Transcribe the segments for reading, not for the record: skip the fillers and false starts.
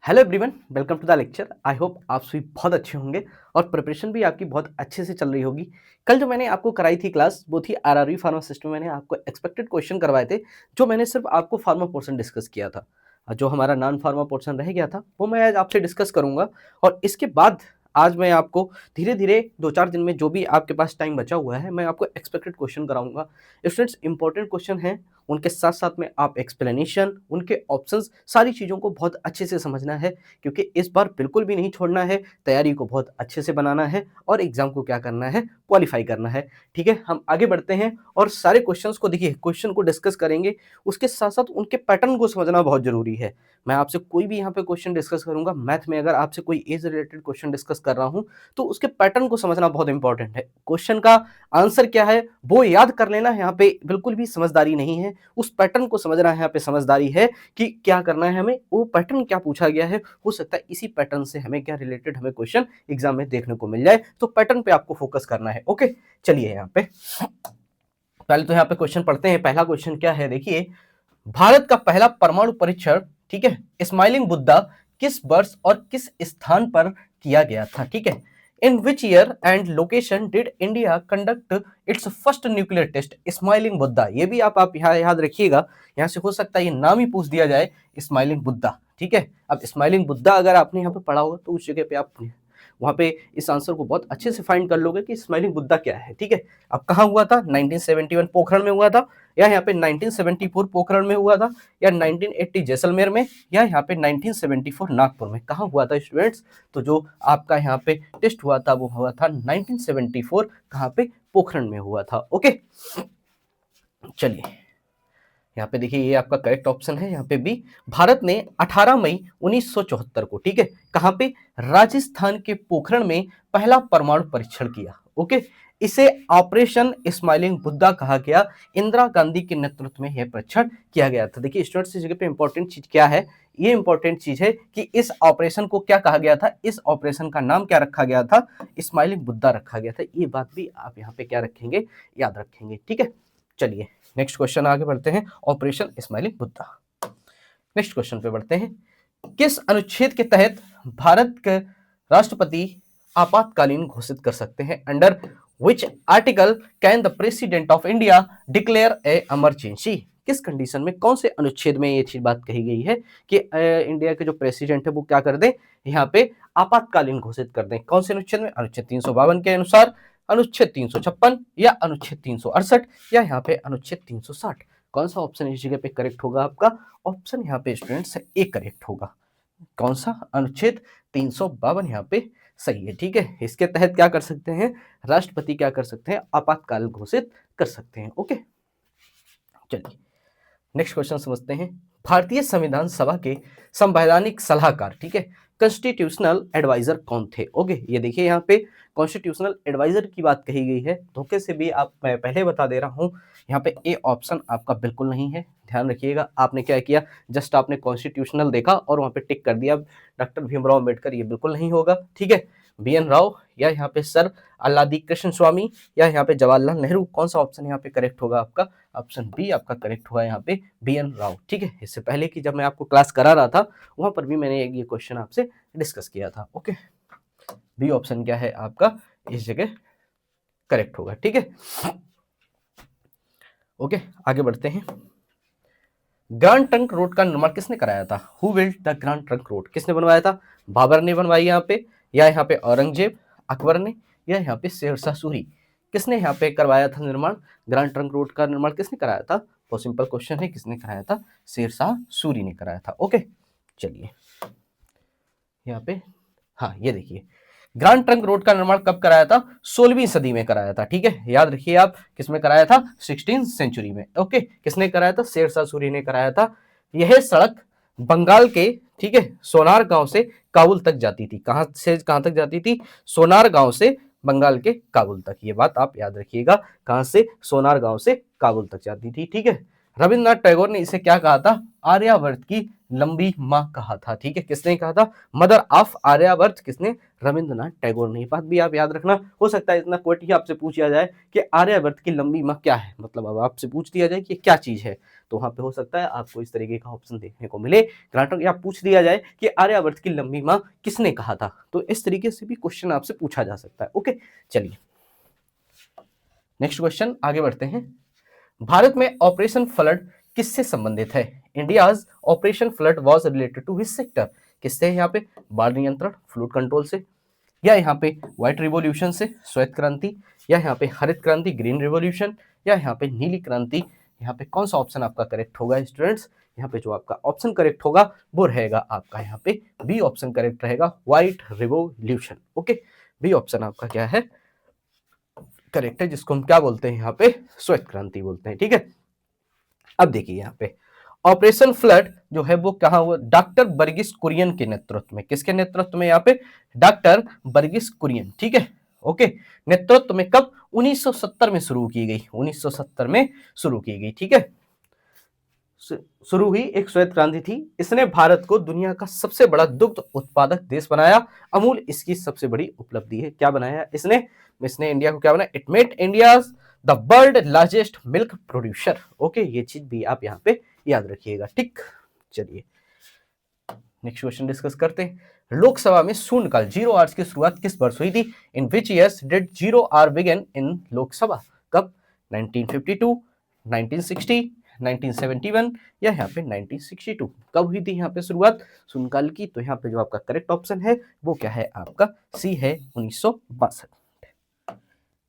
Hello everyone, welcome to the lecture. I hope आप सभी बहुत अच्छे होंगे और प्रिपरेशन भी आपकी बहुत अच्छे से चल रही होगी। कल जो मैंने आपको कराई थी क्लास वो थी आरआरबी फार्मा सिस्टम। मैंने आपको एक्सपेक्टेड क्वेश्चन करवाए थे, जो मैंने सिर्फ आपको फार्मा पोर्शन डिस्कस किया था। जो हमारा नॉन फार्मा पोर्शन रह गया था वो मैं आज आपसे डिस्कस करूंगा। और इसके बाद आज मैं आपको धीरे धीरे 2-4 दिन में जो भी आपके पास टाइम बचा हुआ है मैं आपको एक्सपेक्टेड क्वेश्चन कराऊंगा। स्टूडेंट्स, इंपॉर्टेंट क्वेश्चन हैं, उनके साथ साथ में आप एक्सप्लेनेशन, उनके ऑप्शंस, सारी चीज़ों को बहुत अच्छे से समझना है, क्योंकि इस बार बिल्कुल भी नहीं छोड़ना है। तैयारी को बहुत अच्छे से बनाना है और एग्जाम को क्या करना है, क्वालिफाई करना है। ठीक है, हम आगे बढ़ते हैं और सारे क्वेश्चंस को देखिए, क्वेश्चन को डिस्कस करेंगे, उसके साथ साथ उनके पैटर्न को समझना बहुत जरूरी है। मैं आपसे कोई भी यहाँ पे क्वेश्चन डिस्कस करूंगा, मैथ में अगर आपसे कोई एज रिलेटेड क्वेश्चन डिस्कस कर रहा हूं तो उसके पैटर्न को समझना बहुत इंपॉर्टेंट है। क्वेश्चन का आंसर क्या है वो याद कर लेना यहाँ पे बिल्कुल भी समझदारी नहीं है, उस पैटर्न को समझना यहाँ पे समझदारी है कि क्या करना है हमें, वो पैटर्न क्या पूछा गया है, हो सकता है इसी पैटर्न से हमें क्या रिलेटेड हमें क्वेश्चन एग्जाम में देखने को मिल जाए, तो पैटर्न पे आपको फोकस करना है। ओके, चलिए यहाँ पे पहले तो यहाँ पे क्वेश्चन पढ़ते हैं। पहला क्वेश्चन क्या है, देखिए, भारत का पहला परमाणु परीक्षण, ठीक है, स्माइलिंग बुद्धा, किस वर्ष और किस स्थान पर किया गया था? ठीक है, in which year and location did India conduct its first nuclear test smiling Buddha? ये भी आप यहाँ याद रखिएगा, यहाँ से हो सकता है ये नाम ही पूछ दिया जाए, स्माइलिंग बुद्धा। ठीक है, अब स्माइलिंग बुद्धा अगर आपने यहाँ पे पढ़ा होगा तो उस जगह पे आप वहां पे इस आंसर को बहुत अच्छे से फाइंड कर लोगे कि स्माइलिंग बुद्धा क्या है। ठीक है, अब कहाँ हुआ था? 1971 पोखरण में हुआ था, या यहाँ पे 1974 पोखरण में हुआ था, या 1980 जैसलमेर में, या यहाँ पे 1974 नागपुर में? कहाँ हुआ था स्टूडेंट्स? तो जो आपका यहाँ पे टेस्ट हुआ था वो हुआ था 1974, कहाँ पे? पोखरण में हुआ था। ओके, चलिए यहाँ पे देखिए, ये आपका करेक्ट ऑप्शन है यहाँ पे बी। भारत ने 18 मई 1974 को, ठीक है, कहाँ पे? राजस्थान के पोखरण में पहला परमाणु परीक्षण किया। ओके, इसे ऑपरेशन स्माइलिंग बुद्धा कहा गया। इंदिरा गांधी के नेतृत्व में यह परीक्षण किया गया था। देखिए स्टूडेंट्स, इस जगह पे इंपॉर्टेंट चीज क्या है? ये इंपॉर्टेंट चीज है कि इस ऑपरेशन को क्या कहा गया था, इस ऑपरेशन का नाम क्या रखा गया था? स्माइलिंग बुद्धा रखा गया था। ये बात भी आप यहाँ पे क्या रखेंगे, याद रखेंगे। ठीक है, चलिए नेक्स्ट क्वेश्चन आगे बढ़ते हैं, operation smiling Buddha. Next question पे बढ़ते हैं। किस अनुच्छेद के तहत भारत के राष्ट्रपति आपातकालीन घोषित कर सकते हैं? Under which article can the president of India declare A emergency? किस कंडीशन में, कौन से अनुच्छेद में ये चीज बात कही गई है कि इंडिया के जो प्रेसिडेंट है वो क्या कर दे, यहाँ पे आपातकालीन घोषित कर दें? कौन से अनुच्छेद में? अनुच्छेद 352 के अनुसार, अनुच्छेद 356, या अनुच्छेद 368, या यहाँ पे अनुच्छेद 360? कौन सा ऑप्शन इस जगह पे करेक्ट होगा आपका? ऑप्शन यहाँ पे स्टूडेंट्स ए करेक्ट होगा। कौन सा? अनुच्छेद 352 यहाँ पे सही है। ठीक है, इसके तहत क्या कर सकते हैं, राष्ट्रपति क्या कर सकते हैं, आपातकाल घोषित कर सकते हैं। ओके, चलिए नेक्स्ट क्वेश्चन समझते हैं। भारतीय संविधान सभा के संवैधानिक सलाहकार, ठीक है, कॉन्स्टिट्यूशनल एडवाइजर कौन थे? ओके, ये देखिए यहाँ पे कॉन्स्टिट्यूशनल एडवाइजर की बात कही गई है। धोखे से भी आप, मैं पहले बता दे रहा हूँ, यहाँ पे ए ऑप्शन आपका बिल्कुल नहीं है। ध्यान रखिएगा, आपने क्या किया, जस्ट आपने कॉन्स्टिट्यूशनल देखा और वहां पे टिक कर दिया। डॉक्टर भीमराव अम्बेडकर ये बिल्कुल नहीं होगा। ठीक है, बी.एन. राव, या यहाँ पे सर अल्लादी कृष्ण स्वामी, या यहाँ पे जवाहरलाल नेहरू? कौन सा ऑप्शन यहाँ पे करेक्ट होगा आपका? ऑप्शन बी आपका करेक्ट हुआ यहाँ पे, बी.एन. राव। ठीक है, इससे पहले की जब मैं आपको क्लास करा रहा था वहां पर भी मैंने ये क्वेश्चन आपसे डिस्कस किया था। ओके, बी ऑप्शन क्या है आपका इस जगह करेक्ट होगा। ठीक है, ओके आगे बढ़ते हैं। ग्रांड ट्रंक रोड का निर्माण किसने कराया था? Who built the grand trunk road? किसने बनवाया था? बाबर ने बनवाई यहाँ पे, या यहाँ पे औरंगजेब अकबर ने, या यहाँ पे शेरशाह सूरी? किसने यहाँ पे करवाया था निर्माण? ग्रांड ट्रंक रोड का निर्माण किसने कराया था? बहुत सिंपल क्वेश्चन है, किसने कराया था? शेरशाह सूरी ने कराया था। ओके, चलिए यहाँ पे, हाँ ये देखिए, ग्रांड ट्रंक रोड का निर्माण कब कराया था? 16वीं सदी में कराया था। ठीक है, याद रखिए आप, किसमें कराया था? 16th सेंचुरी में। ओके, किसने कराया था? शेरशाह सूरी ने कराया था। यह सड़क बंगाल के, ठीक है, सोनार गांव से काबुल तक जाती थी। कहां से कहां तक जाती थी? सोनार गांव से बंगाल के काबुल तक। ये बात आप याद रखिएगा, कहां से? सोनार गांव से काबुल तक जाती थी। ठीक है, रविन्द्रनाथ टैगोर ने इसे क्या कहा था? आर्यावर्त की लंबी माँ कहा था, ठीक है, किसने कहा था? मदर ऑफ आर्यभट्ट किसने? रविंद्रनाथ टैगोर ने। बात भी आप याद रखना, हो सकता है इतना क्वेट ही आपसे पूछ लिया जाए कि आर्यभट्ट की लंबी माँ क्या है, मतलब अब आपसे पूछ दिया जाए कि क्या चीज है, तो वहां पे हो सकता है आपको इस तरीके का ऑप्शन देखने को मिले। कर्नाटक या पूछ दिया जाए कि आर्यभट्ट की लंबी माँ किसने कहा था, तो इस तरीके से भी क्वेश्चन आपसे पूछा जा सकता है। ओके, चलिए नेक्स्ट क्वेश्चन आगे बढ़ते हैं। भारत में ऑपरेशन फ्लड किससे संबंधित है? India's operation flood was related to which sector? किससे है यहाँ पे? बाढ़ नियंत्रण, फ्लूड कंट्रोल से, या यहाँ पे व्हाइट रिवॉल्यूशन से, श्वेत क्रांति, या यहाँ पे हरित क्रांति, ग्रीन रिवॉल्यूशन, या यहाँ पे नीली क्रांति? यहाँ पे कौन सा ऑप्शन आपका करेक्ट होगा स्टूडेंट्स? यहाँ पे जो आपका ऑप्शन करेक्ट होगा वो रहेगा आपका यहाँ पे बी ऑप्शन करेक्ट रहेगा, white revolution. Okay, B option आपका क्या है? करेक्ट है, जिसको हम क्या बोलते हैं यहाँ पे? श्वेत क्रांति बोलते हैं, ठीक है। अब देखिए यहाँ पे ऑपरेशन फ्लड जो है वो कहा हुआ? डॉक्टर बर्गिस कुरियन के नेतृत्व में। किसके नेतृत्व में? यहाँ पे डॉक्टर बर्गिस कुरियन, ठीक है, ओके, नेतृत्व में। कब? 1970 में शुरू की गई, 1970 में शुरू की गई, ठीक है। शुरू हुई एक श्वेत क्रांति थी। इसने भारत को दुनिया का सबसे बड़ा दुग्ध उत्पादक देश बनाया। अमूल इसकी सबसे बड़ी उपलब्धि है। क्या बनाया इसने? इसने इंडिया को क्या बनाया? It made India the world largest milk producer. Okay, ये चीज भी आप यहाँ पे याद रखिएगा, ठीक। चलिए नेक्स्ट क्वेश्चन डिस्कस करते हैं। लोकसभा में शून्यकाल 0 आवर्स की शुरुआत किस वर्ष हुई थी? In which years did 0 hour begin in Lok Sabha? कब? 1952, 1960, 1971, या यहाँ पे 1962? कब हुई थी यहाँ पे शुरुआत शून्यकाल की? तो यहाँ पे जो आपका करेक्ट ऑप्शन है वो क्या है? आपका सी है, 1962,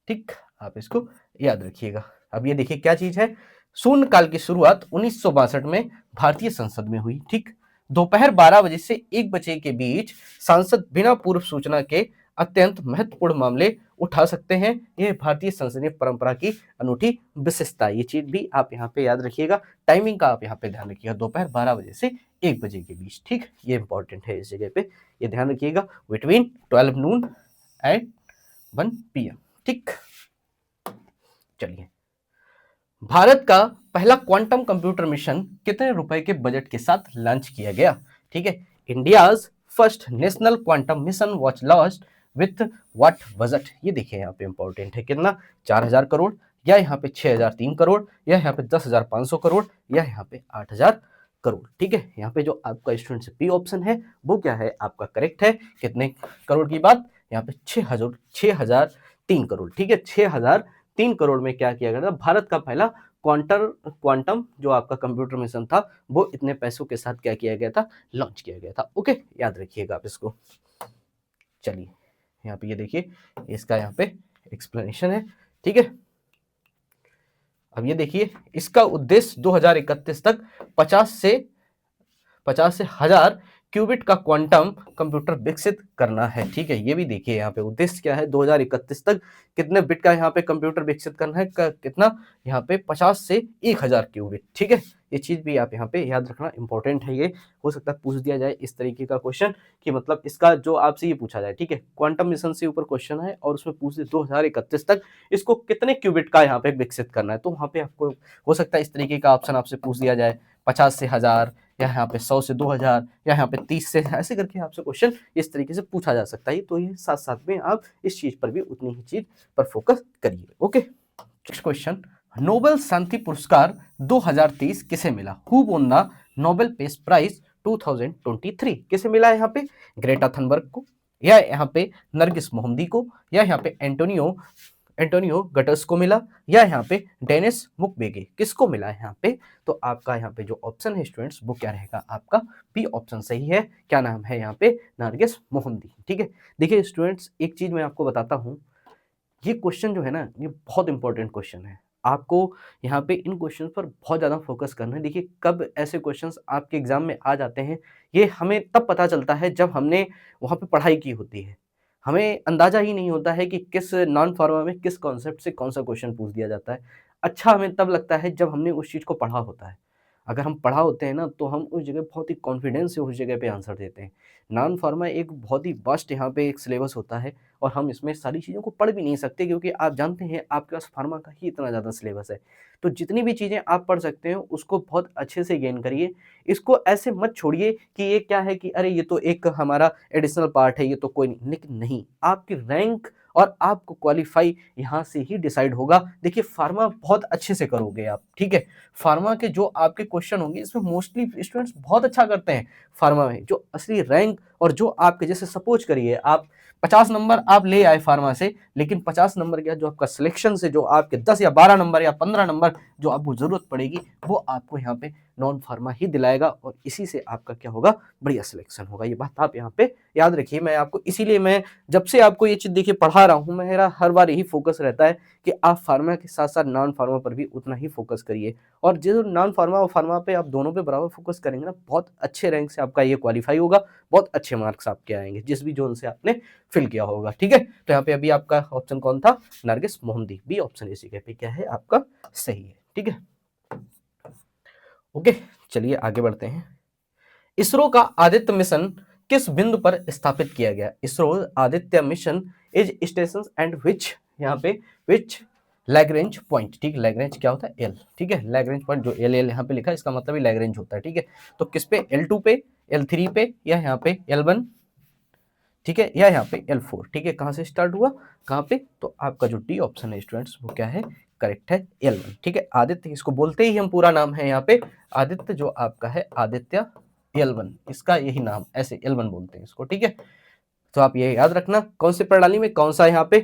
ठीक। आप इसको याद रखिएगा। अब ये देखिए क्या चीज है, शून्यकाल की शुरुआत 1962 में भारतीय संसद में हुई, ठीक। दोपहर 12 बजे से 1 बजे के बीच सांसद बिना पूर्व सूचना के अत्यंत महत्वपूर्ण मामले उठा सकते हैं। यह भारतीय संसदीय परंपरा की अनूठी विशेषता। ये चीज भी आप यहाँ पे याद रखिएगा। टाइमिंग का आप यहाँ पे ध्यान रखिएगा, दोपहर 12 बजे से 1 बजे के बीच, ठीक। ये इंपॉर्टेंट है, इस जगह पे ये ध्यान रखिएगा, बिटवीन 12 नून एंड 1 PM, ठीक। चलिए, भारत का पहला क्वांटम कंप्यूटर मिशन कितने रुपए के बजट के साथ लॉन्च किया गया? ठीक है, India's first national quantum mission was launched with what budget? ये देखिए यहाँ पे इंपॉर्टेंट है, कितना? 4000 करोड़, या यहाँ पे 6003 करोड़, या यहाँ पे 10,500 करोड़, या यहाँ पे 8000 करोड़, ठीक है। यहाँ पे जो आपका स्टूडेंट बी ऑप्शन है वो क्या है? आपका करेक्ट है। कितने करोड़ की बात? यहाँ पे 6003 करोड़, ठीक है। 6003 करोड़ में क्या किया गया था? भारत का पहला क्वांटम जो आपका कंप्यूटर मिशन था वो इतने पैसों के साथ क्या किया गया था? लॉन्च किया गया था। ओके, याद रखिएगा आप इसको। चलिए यहाँ पे ये देखिए, इसका यहाँ पे एक्सप्लेनेशन है, ठीक है। अब ये देखिए, इसका उद्देश्य 2031 तक 50 से 1000 क्यूबिट का क्वांटम कंप्यूटर विकसित करना है, ठीक है। ये भी देखिए यहाँ पे उद्देश्य क्या है, 2031 तक कितने बिट का यहाँ पे कंप्यूटर विकसित करना है, कितना? यहाँ पे 50 से 1000 क्यूबिट, ठीक है। ये चीज भी आप यहाँ पे याद रखना, इंपॉर्टेंट है। ये हो सकता है पूछ दिया जाए इस तरीके का क्वेश्चन कि मतलब इसका जो आपसे ये पूछा जाए, ठीक है, क्वांटम मिशन से ऊपर क्वेश्चन है और उसमें पूछ दे 2031 तक इसको कितने क्यूबिट का यहाँ पे विकसित करना है, तो वहाँ पे आपको हो सकता है इस तरीके का ऑप्शन आपसे पूछ दिया जाए, 50 से 1000, या यहाँ पे 100 से 2000, या यहाँ पे 30 से, ऐसे करके आपसे क्वेश्चन इस तरीके से पूछा जा सकता है। तो ये साथ साथ में आप इस चीज पर भी उतनी ही चीज पर फोकस करिए। ओके, नेक्स्ट क्वेश्चन, नोबेल शांति पुरस्कार 2030 किसे मिला? Who won the Nobel peace prize 2023? किसे मिला यहाँ पे? ग्रेटा थनबर्ग को, या यहाँ पे नरगिस मोहम्मदी को, या यहाँ पे एंटोनियो गटर्स को मिला, या यहाँ पे डेनिस मुक्वेगे? किसको मिला है यहाँ पे? तो आपका यहाँ पे जो ऑप्शन है स्टूडेंट्स वो क्या रहेगा? आपका बी ऑप्शन सही है। क्या नाम है यहाँ पे? नरगिस मोहम्मदी, ठीक है। देखिए स्टूडेंट्स, एक चीज मैं आपको बताता हूँ, ये क्वेश्चन जो है ना, ये बहुत इंपॉर्टेंट क्वेश्चन है। आपको यहाँ पे इन क्वेश्चन पर बहुत ज़्यादा फोकस करना है। देखिए कब ऐसे क्वेश्चंस आपके एग्जाम में आ जाते हैं, ये हमें तब पता चलता है जब हमने वहाँ पे पढ़ाई की होती है। हमें अंदाजा ही नहीं होता है कि किस नॉन फार्मा में किस कॉन्सेप्ट से कौन सा क्वेश्चन पूछ दिया जाता है। अच्छा हमें तब लगता है जब हमने उस चीज़ को पढ़ा होता है। अगर हम पढ़ा होते हैं ना तो हम उस जगह बहुत ही कॉन्फिडेंस से उस जगह पे आंसर देते हैं। नॉन फार्मा एक बहुत ही वास्ट यहाँ पे एक सिलेबस होता है और हम इसमें सारी चीज़ों को पढ़ भी नहीं सकते क्योंकि आप जानते हैं आपके पास फार्मा का ही इतना ज़्यादा सिलेबस है। तो जितनी भी चीज़ें आप पढ़ सकते हो उसको बहुत अच्छे से गेन करिए। इसको ऐसे मत छोड़िए कि ये क्या है कि अरे ये तो एक हमारा एडिशनल पार्ट है, ये तो कोई नहीं, लेकिन नहीं, आपकी रैंक और आपको क्वालीफाई यहाँ से ही डिसाइड होगा। देखिए फार्मा बहुत अच्छे से करोगे आप, ठीक है। फार्मा के जो आपके क्वेश्चन होंगे इसमें मोस्टली स्टूडेंट्स बहुत अच्छा करते हैं। फार्मा में जो असली रैंक और जो आपके जैसे सपोज करिए आप 50 नंबर आप ले आए फार्मा से, लेकिन 50 नंबर का जो आपका सिलेक्शन से जो आपके 10 या 12 नंबर या 15 नंबर जो आपको जरूरत पड़ेगी वो आपको यहाँ पे नॉन फार्मा ही दिलाएगा और इसी से आपका क्या होगा, बढ़िया सिलेक्शन होगा। ये बात आप यहाँ पे याद रखिए। मैं आपको इसीलिए मैं जब से आपको ये चीज देखिए पढ़ा रहा हूँ, मेरा हर बार यही फोकस रहता है कि आप फार्मा के साथ साथ नॉन फार्मा पर भी उतना ही फोकस करिए। और जो नॉन फार्मा और फार्मा पे आप दोनों पे बराबर फोकस करेंगे ना, बहुत अच्छे रैंक से आपका ये क्वालिफाई होगा, बहुत अच्छे मार्क्स आपके आएंगे जिस भी जोन से आपने फिल किया होगा, ठीक है। तो यहाँ पे अभी आपका ऑप्शन कौन था, नरगिस मोहम्मदी, बी ऑप्शन इसी जगह पे क्या है आपका सही है, ठीक है। ओके, चलिए आगे बढ़ते हैं। इसरो का आदित्य मिशन किस बिंदु पर स्थापित किया गया। ISRO Aditya mission is station and which, यहाँ पे विच लैग्रेंज पॉइंट, ठीक है। लैग्रेंज क्या होता है, एल, ठीक है। लैग्रेंज पॉइंट जो एल एल यहाँ पे लिखा है इसका मतलब ही लैग्रेंज होता है, ठीक है। तो किस पे, L2 पे, L3 पे, या यहाँ पे L1, ठीक है, या यहाँ पे L4, ठीक है। कहाँ से स्टार्ट हुआ, कहाँ पे, तो आपका जो डी ऑप्शन है स्टूडेंट्स वो क्या है, करेक्ट है, L1, ठीक है। आदित्य इसको बोलते ही हम पूरा नाम है यहाँ पे आदित्य, जो आपका है आदित्य L1, इसका यही नाम, ऐसे L1 बोलते हैं इसको, ठीक है। तो आप ये याद रखना कौन से प्रणाली में कौन सा यहाँ पे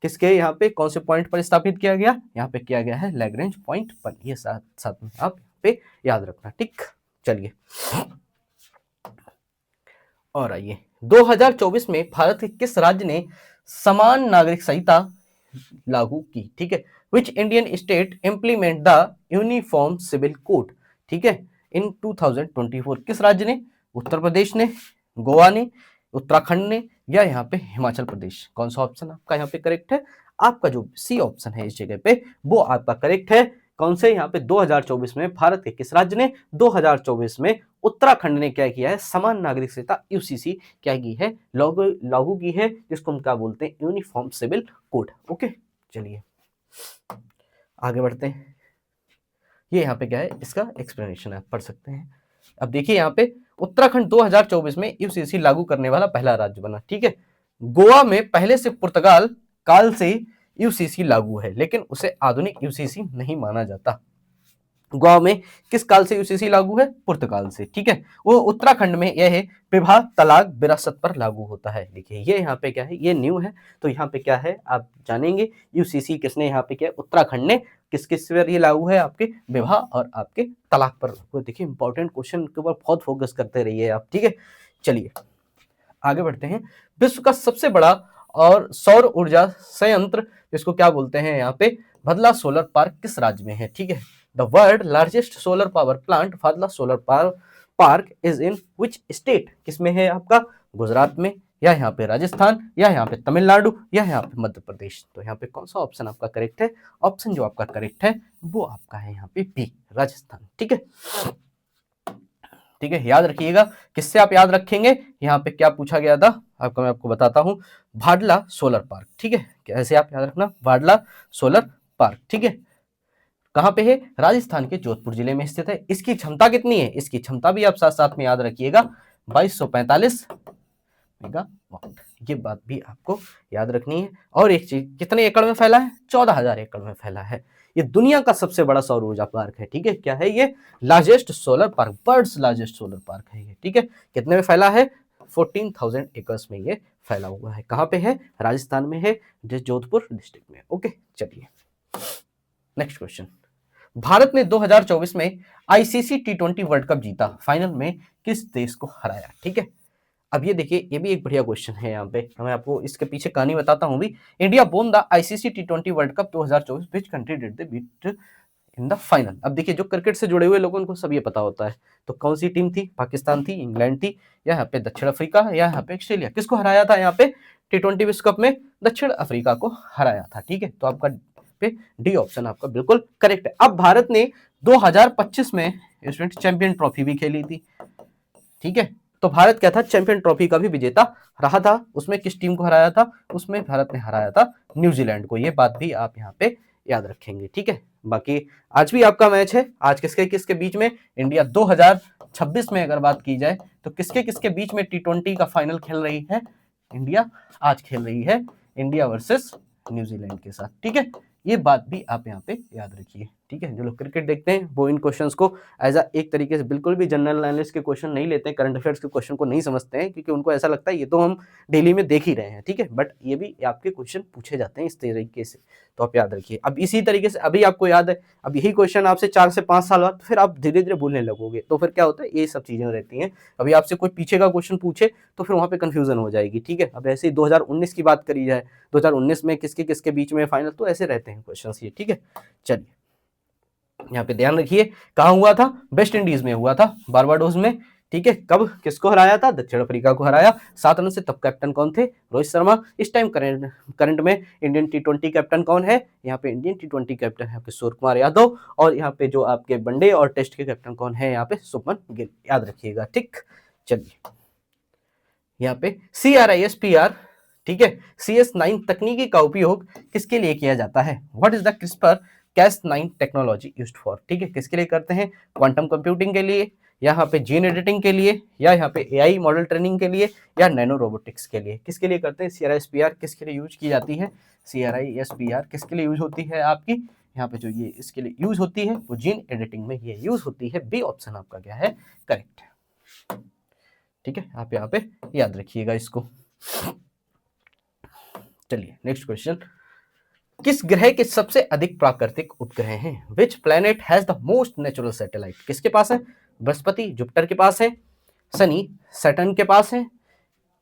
किसके यहाँ पे कौन से पॉइंट पर स्थापित किया गया, यहाँ पे किया गया है लैग्रेंज पॉइंट पर। ये साथ साथ में आप यहाँ पे याद रखना, ठीक। चलिए और आइए, 2024 में भारत के किस राज्य ने समान नागरिक संहिता लागू की, ठीक है। Which Indian state implement the uniform civil code, ठीक है, इन 2024, किस राज्य ने, उत्तर प्रदेश ने, गोवा ने, उत्तराखंड ने, या यहाँ पे हिमाचल प्रदेश। कौन सा ऑप्शन आपका यहाँ पे करेक्ट है, आपका जो सी ऑप्शन है इस जगह पे वो आपका करेक्ट है। कौन से, यहाँ पे 2024 में भारत के किस राज्य ने, 2024 में उत्तराखंड ने क्या किया है, समान नागरिक संहिता यूसीसी क्या की है, लागू की है, जिसको हम क्या बोलते हैं, यूनिफॉर्म सिविल कोड। ओके, चलिए आगे बढ़ते हैं। ये यहाँ पे क्या है, इसका एक्सप्लेनेशन आप पढ़ सकते हैं। अब देखिए यहाँ पे उत्तराखंड 2024 में यूसीसी लागू करने वाला पहला राज्य बना, ठीक है। गोवा में पहले से पुर्तगाल काल से यूसीसी लागू है, लेकिन उसे आधुनिक यूसीसी नहीं माना जाता। गोवा में किस काल से यूसीसी लागू है, पुर्तगाल से, ठीक है। वो उत्तराखंड में यह है विवाह तलाक विरासत पर लागू होता है। देखिए ये यहाँ पे क्या है, ये न्यू है, तो यहाँ पे क्या है आप जानेंगे, यूसीसी किसने यहाँ पे क्या, उत्तराखंड ने किस किस पर ये लागू है, आपके विवाह और आपके तलाक पर। देखिए इंपॉर्टेंट क्वेश्चन के ऊपर बहुत फोकस करते रहिए आप, ठीक है। चलिए आगे बढ़ते हैं। विश्व का सबसे बड़ा और सौर ऊर्जा संयंत्र जिसको क्या बोलते हैं यहाँ पे, भदला सोलर पार्क किस राज्य में है, ठीक है। The world largest solar power plant Bhadla solar park is in which state, किसमें है आपका, गुजरात में, या यहाँ पे राजस्थान, या यहाँ पे तमिलनाडु, या यहाँ पे मध्य प्रदेश। तो यहाँ पे कौन सा ऑप्शन आपका करेक्ट है, ऑप्शन जो आपका करेक्ट है वो आपका है यहाँ पे बी, राजस्थान, ठीक है। ठीक है, याद रखिएगा, किससे आप याद रखेंगे, यहाँ पे क्या पूछा गया था आपको, मैं आपको बताता हूँ, भाडला सोलर पार्क, ठीक है। कैसे आप याद रखना, भाडला सोलर पार्क, ठीक है। कहाँ पे है, राजस्थान के जोधपुर जिले में स्थित है। इसकी क्षमता कितनी है, इसकी क्षमता भी आप साथ साथ में याद रखिएगा, 2245 मेगावाट। ये बात भी आपको याद रखनी है। और एक चीज, कितने एकड़ में फैला है, 14,000 एकड़ में फैला है। ये दुनिया का सबसे बड़ा सौर ऊर्जा पार्क है, ठीक है। क्या है ये, largest solar park, world's largest solar park है ये, ठीक है। कितने में फैला है, 14,000 एकर्स में ये फैला हुआ है। कहाँ पे है, राजस्थान में है, जोधपुर डिस्ट्रिक्ट में। ओके, चलिए नेक्स्ट क्वेश्चन। भारत ने 2024 में आईसीसी T20 वर्ल्ड कप जीता, फाइनल में किस देश को हराया, ठीक है। अब ये देखिए, ये भी एक बढ़िया क्वेश्चन है। यहाँ पे मैं आपको इसके पीछे कहानी बताता हूँ भी। India won the ICC T20 world cup 2024, which country did they beat in the final. अब देखिए, जो क्रिकेट से जुड़े हुए लोगों को सब ये पता होता है। तो कौन सी टीम थी, पाकिस्तान थी, इंग्लैंड थी, या यहाँ पे दक्षिण अफ्रीका, या यहाँ पे ऑस्ट्रेलिया। किसको हराया था यहाँ पे T20 विश्व कप में, दक्षिण अफ्रीका को हराया था, ठीक है। तो आपका पे डी ऑप्शन आपका बिल्कुल करेक्ट है। अब भारत ने 2025 में स्टूडेंट चैंपियन ट्रॉफी भी खेली थी, ठीक है, तो भारत क्या था, चैंपियन ट्रॉफी का भी विजेता रहा था। उसमें किस टीम को हराया था, उसमें भारत ने हराया था न्यूजीलैंड को। ये बात भी आप यहाँ पे याद रखेंगे, ठीक है। बाकी आज भी आपका मैच है, आज किसके किसके बीच में, इंडिया 2026 में अगर बात की जाए तो किसके किसके बीच में T20 का फाइनल खेल रही है इंडिया, आज खेल रही है इंडिया वर्सेस न्यूजीलैंड के साथ, ठीक है। ये बात भी आप यहाँ पे याद रखिए, ठीक है। जो लोग क्रिकेट देखते हैं वो इन क्वेश्चंस को एज एक तरीके से बिल्कुल भी जनरल नॉलेज के क्वेश्चन नहीं लेते हैं, करंट अफेयर्स के क्वेश्चन को नहीं समझते हैं, क्योंकि उनको ऐसा लगता है ये तो हम डेली में देख ही रहे हैं, ठीक है। बट ये भी आपके क्वेश्चन पूछे जाते हैं इस तरीके से, तो आप याद रखिए। अब इसी तरीके से अभी आपको याद है, अब यही क्वेश्चन आपसे 4 से 5 साल बाद फिर आप धीरे धीरे भूलने लगोगे, तो फिर क्या होता है, ये सब चीजें रहती हैं। अभी आपसे कोई पीछे का क्वेश्चन पूछे तो फिर वहां पे कंफ्यूजन हो जाएगी, ठीक है। अब ऐसे ही 2019 की बात करी जाए, 2019 में किसके किसके बीच में फाइनल, तो ऐसे रहते हैं क्वेश्चन ये, ठीक है। चलिए यहाँ पे ध्यान रखिए, कहाँ हुआ था, वेस्ट इंडीज में हुआ था, बारबाडोस में, ठीक है। कब किसको हराया था, दक्षिण अफ्रीका को हराया 7 रन से। तब कैप्टन कौन थे, रोहित शर्मा। इस टाइम करंट में इंडियन T20 कैप्टन कौन है, यहाँ पे इंडियन T20 कैप्टन है आपके सूर्य कुमार यादव, और यहाँ पे जो आपके वनडे और टेस्ट के कैप्टन कौन है, यहाँ पे शुभमन गिल, याद रखिएगा, ठीक। चलिए यहाँ पे CRISPR, ठीक है, CS9 तकनीकी का उपयोग किसके लिए किया जाता है, what is the CRISPR Cas9 technology used for, ठीक है, किसके लिए करते हैं, क्वांटम कंप्यूटिंग के लिए, यहाँ पे जीन एडिटिंग के लिए, या यहाँ पे AI मॉडल ट्रेनिंग के लिए, या नैनो रोबोटिक्स के लिए, किसके लिए करते हैं। CRISPR किसके लिए यूज की जाती है, CRISPR किसके लिए यूज होती है आपकी, यहाँ पे जो ये इसके लिए यूज होती है वो जीन एडिटिंग में ये यूज होती है। बी ऑप्शन आपका क्या है, करेक्ट है, ठीक है। आप यहाँ पे याद रखिएगा इसको। चलिए नेक्स्ट क्वेश्चन, किस ग्रह के सबसे अधिक प्राकृतिक उपग्रह हैं, which planet has the most natural satellite, किसके पास है, बृहस्पति जुपिटर के पास है, शनि सैटर्न के पास है,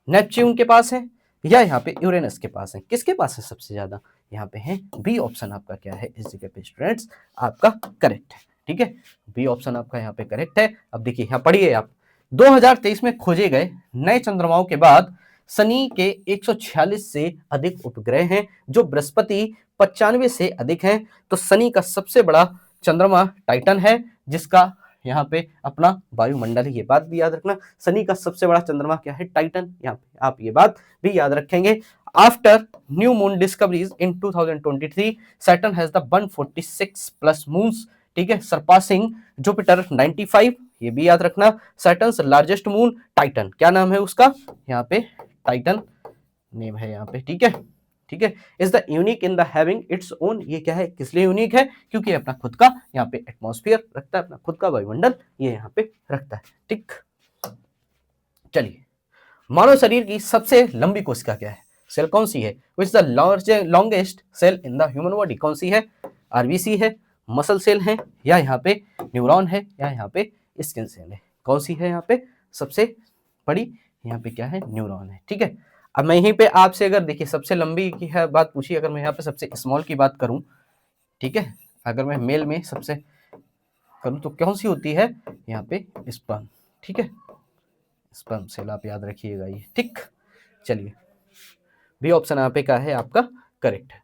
नेपच्यून के पास है, या यहाँ पे यूरेनस के पास है, किसके पास है सबसे ज्यादा, यहाँ पे है बी ऑप्शन आपका क्या है इस जगह पे स्टूडेंट्स आपका करेक्ट है, ठीक है। बी ऑप्शन आपका यहाँ पे करेक्ट है। अब देखिए यहाँ पढ़िए आप, 2023 में खोजे गए नए चंद्रमाओं के बाद शनि के 146 से अधिक उपग्रह हैं, जो बृहस्पति 95 से अधिक हैं। तो शनि का सबसे बड़ा चंद्रमा टाइटन है, जिसका यहाँ पे अपना वायुमंडल है, ये बात भी याद रखना। शनि का सबसे बड़ा चंद्रमा क्या है, टाइटन, यहाँ पे आप ये बात भी याद रखेंगे। After new moon discoveries in 2023 Saturn has the 146 plus moons, ठीक है, सरपासिंग जुपिटर 95, ये भी याद रखना। सैटर्न्स लार्जेस्ट मून टाइटन, क्या नाम है उसका, यहाँ पे टाइटन नेम है यहाँ पे, ठीक है, ठीक है। Is the unique in the having its own, ये क्या है, किस लिए यूनिक है, क्योंकि अपना खुद का यहाँ पे एटमॉस्फेयर रखता है, अपना खुद का वायुमंडल ये यहाँ पे रखता है, ठीक। चलिए मानव शरीर की सबसे लंबी कोशिका क्या है, सेल कौन सी है, which the longest cell in the human body, कौन सी है, RBC है, मसल सेल है, या यहाँ पे न्यूरॉन है, या यहाँ पे स्किन सेल है, कौन सी है यहाँ पे सबसे बड़ी, यहाँ पे क्या है, न्यूरॉन है, ठीक है। अब मैं यहीं पे आपसे अगर देखिए सबसे लंबी की है बात पूछी, अगर मैं यहाँ पे सबसे स्मॉल की बात करूं, ठीक है, अगर मैं मेल में सबसे करूं तो कौन सी होती है, यहाँ पे स्पर्म, ठीक है, स्पर्म सेल आप याद रखिएगा ये, ठीक। चलिए बी ऑप्शन यहाँ पे क्या है आपका करेक्ट है,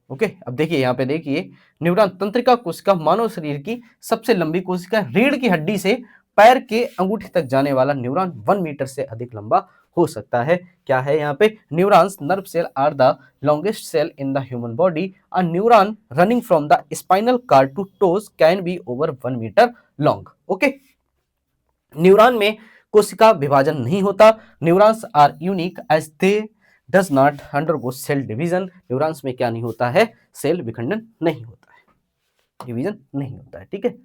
ओके। अब देखिए यहाँ पे देखिए, न्यूरॉन तंत्रिका कोशिका मानव शरीर की सबसे लंबी कोशिका, रीढ़ की हड्डी से पैर के अंगूठे तक जाने वाला न्यूरॉन 1 मीटर से अधिक लंबा हो सकता है, क्या है यहाँ पे, neurons nerve cell are the longest cell in the human body, a neuron running from the spinal cord to toes can be over 1 metre long, okay. Neuron में कोशिका विभाजन नहीं होता, neurons are unique as they does not undergo cell division, neurons में क्या नहीं होता है, सेल विखंडन नहीं होता है, डिवीजन नहीं होता है, ठीक है।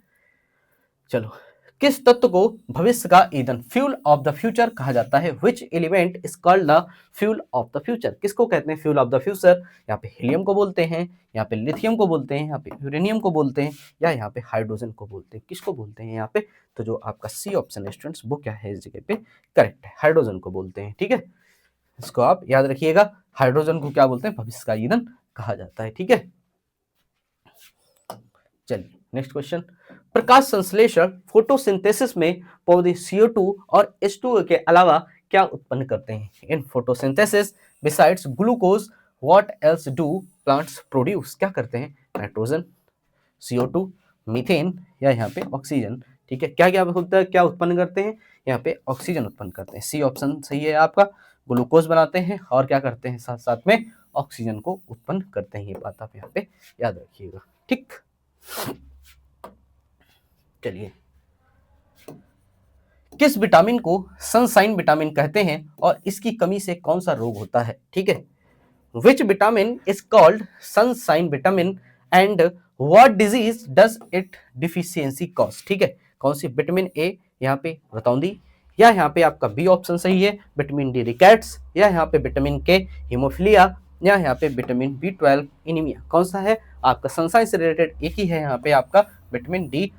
चलो किस तत्व को भविष्य का ईंधन, फ्यूल ऑफ द फ्यूचर कहा जाता है, which element is called the fuel of the future, किसको कहते हैं फ्यूल ऑफ द फ्यूचर, यहाँ पे हीलियम को बोलते हैं, यहाँ पे लिथियम को बोलते हैं, यहाँ पे यूरेनियम को बोलते हैं, या यहाँ पे हाइड्रोजन को बोलते हैं, किसको बोलते हैं यहाँ पे, तो जो आपका सी ऑप्शन है स्टूडेंट्स वो क्या है इस जगह पे करेक्ट है, हाइड्रोजन को बोलते हैं, ठीक है। इसको आप याद रखिएगा, हाइड्रोजन को क्या बोलते हैं, भविष्य का ईंधन कहा जाता है, ठीक है। चलिए नेक्स्ट क्वेश्चन, प्रकाश संश्लेषण फोटोसिंथेसिस में पौधे CO2 और H2O के अलावा क्या उत्पन्न करते हैं, in photosynthesis besides glucose what else do plants produce, क्या करते हैं, नाइट्रोजन, CO2, मीथेन या यहाँ पे ऑक्सीजन। ठीक है, क्या क्या होता है, क्या उत्पन्न करते हैं, यहाँ पे ऑक्सीजन उत्पन्न करते हैं। सी ऑप्शन सही है आपका। ग्लूकोज बनाते हैं और क्या करते हैं, साथ साथ में ऑक्सीजन को उत्पन्न करते हैं। ये बात आप यहाँ पे याद रखिएगा। ठीक, चलिए, किस विटामिन को सनशाइन विटामिन कहते हैं और इसकी कमी से कौन सा रोग होता है। ठीक है, which vitamin is called sunshine vitamin and what disease does it deficiency cause. ठीक है, कौन सी, विटामिन ए यहाँ पे रतौंदी, या यहाँ पे आपका बी ऑप्शन सही है विटामिन डी रिकेट्स, या यहाँ पे विटामिन के हीमोफिलिया, या यहाँ पे विटामिन B12 इनीमिया। कौन सा है आपका, सनशाइन से रिलेटेड एक ही है यहाँ पे आपका विटामिन डी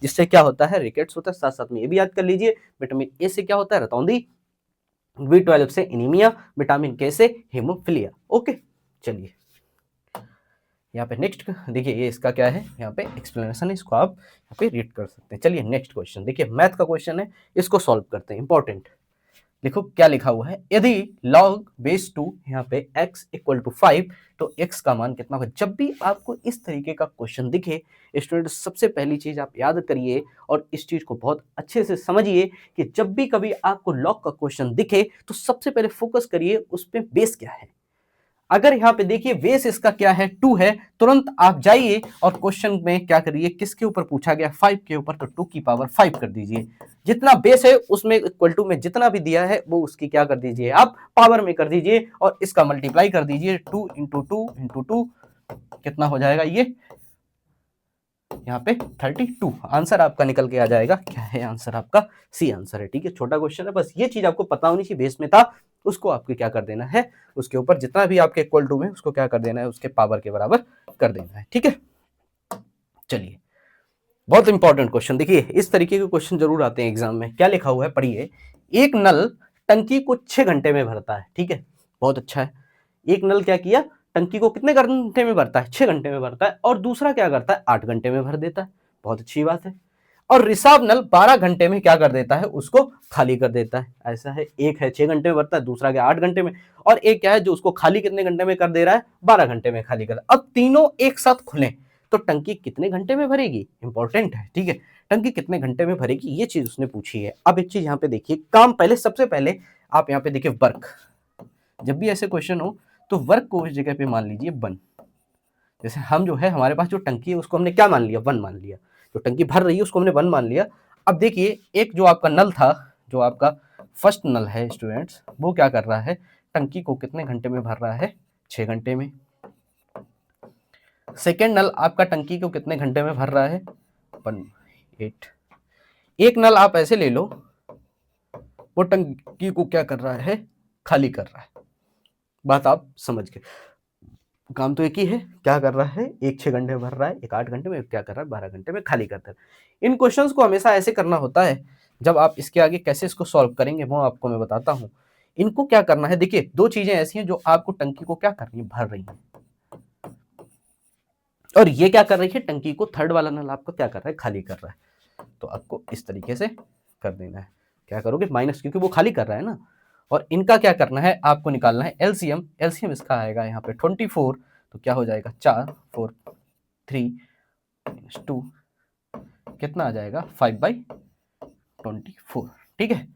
जिससे क्या होता है, रिकेट्स होता है। साथ साथ में ये भी याद कर लीजिए, विटामिन ए से क्या होता है, रतौंदी, B12 से इनीमिया, विटामिन के से हीमोफिलिया। ओके, चलिए यहाँ पे नेक्स्ट देखिए, ये इसका क्या है, यहाँ पे एक्सप्लेनेशन है, इसको आप यहाँ पे रीड कर सकते हैं। चलिए नेक्स्ट क्वेश्चन देखिए, मैथ का क्वेश्चन है, इसको सॉल्व करते हैं। इंपॉर्टेंट, देखो क्या लिखा हुआ है, यदि log बेस 2 यहाँ पे x इक्वल टू 5 तो x का मान कितना होगा। जब भी आपको इस तरीके का क्वेश्चन दिखे स्टूडेंट, सबसे पहली चीज आप याद करिए और इस चीज को बहुत अच्छे से समझिए कि जब भी कभी आपको log का क्वेश्चन दिखे तो सबसे पहले फोकस करिए उस पे बेस क्या है। अगर यहाँ पे देखिए बेस इसका क्या है, 2 है, तुरंत आप जाइए और क्वेश्चन में क्या करिए, किसके ऊपर पूछा गया, 5 के ऊपर, तो 2 की पावर 5 कर दीजिए। जितना बेस है उसमें इक्वल टू में जितना भी दिया है वो उसकी क्या कर दीजिए, आप पावर में कर दीजिए और इसका मल्टीप्लाई कर दीजिए। 2 इंटू 2 इंटू 2 कितना हो जाएगा, ये यहाँ पे 32 आंसर आपका निकल के आ जाएगा। क्या है आंसर आपका, सी आंसर है। ठीक है, छोटा क्वेश्चन है, बस ये चीज आपको पता होनी चाहिए, बेस में था उसको आपको क्या कर देना है, उसके ऊपर जितना भी आपके इक्वल टू में उसको क्या कर देना है, उसके पावर के बराबर कर देना है। ठीक है, चलिए बहुत इंपॉर्टेंट क्वेश्चन, देखिए इस तरीके के क्वेश्चन जरूर आते हैं एग्जाम में। क्या लिखा हुआ है पढ़िए, एक नल टंकी को 6 घंटे में भरता है। ठीक है, बहुत अच्छा है। एक नल क्या किया, टंकी को कितने घंटे में भरता है, 6 घंटे में भरता है, और दूसरा क्या करता है, 8 घंटे में भर देता है। बहुत अच्छी बात है। और रिसाव नल 12 घंटे में क्या कर देता है, उसको खाली कर देता है। ऐसा है, एक है 6 घंटे में भरता है, दूसरा क्या 8 घंटे में, और एक क्या है जो उसको खाली कितने घंटे में कर दे रहा है, 12 घंटे में खाली कर। अब तीनों एक साथ खुले तो टंकी कितने घंटे में भरेगी, इंपॉर्टेंट है। ठीक है, टंकी कितने घंटे में भरेगी, ये चीज उसने पूछी है। अब एक चीज यहाँ पे देखिए, काम पहले, सबसे पहले आप यहाँ पे देखिए वर्क, जब भी ऐसे क्वेश्चन हो तो वर्क को इस जगह पे मान लीजिए 1। जैसे हम जो है, हमारे पास जो टंकी है उसको हमने क्या मान लिया, 1 मान लिया। जो टंकी भर रही है उसको हमने 1 मान लिया। अब देखिए एक जो आपका नल था, जो आपका फर्स्ट नल है स्टूडेंट्स, वो क्या कर रहा है, टंकी को कितने घंटे में भर रहा है, 6 घंटे में। सेकेंड नल आपका टंकी को कितने घंटे में भर रहा है, 8। एक नल आप ऐसे ले लो, वो टंकी को क्या कर रहा है, खाली कर रहा है। बात आप समझ गए, काम तो एक ही है, क्या कर रहा है, एक 6 घंटे में भर रहा है, एक 8 घंटे में, क्या कर रहा है 12 घंटे में खाली करता है। इन क्वेश्चंस को हमेशा ऐसे करना होता है। जब आप इसके आगे कैसे इसको सॉल्व करेंगे वो आपको मैं बताता हूं। इनको क्या करना है, देखिए 2 चीजें ऐसी हैं जो आपको टंकी को क्या कर रही है, भर रही है, और ये क्या कर रही है, टंकी को थर्ड वाला नल आपको क्या कर रहा है, खाली कर रहा है। तो आपको इस तरीके से कर देना है, क्या करोगे, माइनस, क्योंकि वो खाली कर रहा है ना। और इनका क्या करना है, आपको निकालना है एलसीएम। एलसीएम इसका आएगा यहाँ पे 24, तो क्या हो जाएगा, 4 4 3 2 कितना आ जाएगा, 5/24। ठीक है,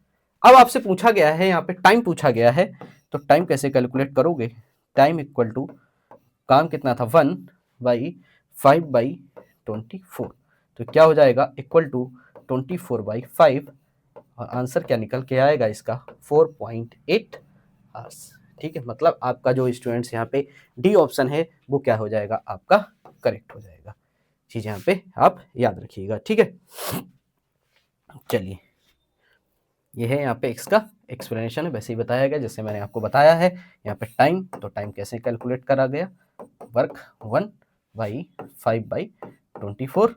अब आपसे पूछा गया है, यहाँ पे टाइम पूछा गया है, तो टाइम कैसे कैलकुलेट करोगे, टाइम इक्वल टू, काम कितना था, 1/5/24, तो क्या हो जाएगा, इक्वल टू 24/5, और आंसर क्या निकल के आएगा इसका, 4.8 आवर्स। ठीक है, मतलब आपका जो स्टूडेंट्स यहाँ पे डी ऑप्शन है वो क्या हो जाएगा, आपका करेक्ट हो जाएगा। चीज यहाँ पे आप याद रखिएगा। ठीक है, चलिए ये है यहाँ पे इसका एक्सप्लेनेशन है, वैसे ही बताया गया जैसे मैंने आपको बताया है। यहाँ पे टाइम, तो टाइम कैसे कैलकुलेट करा गया, वर्क 1/5/24,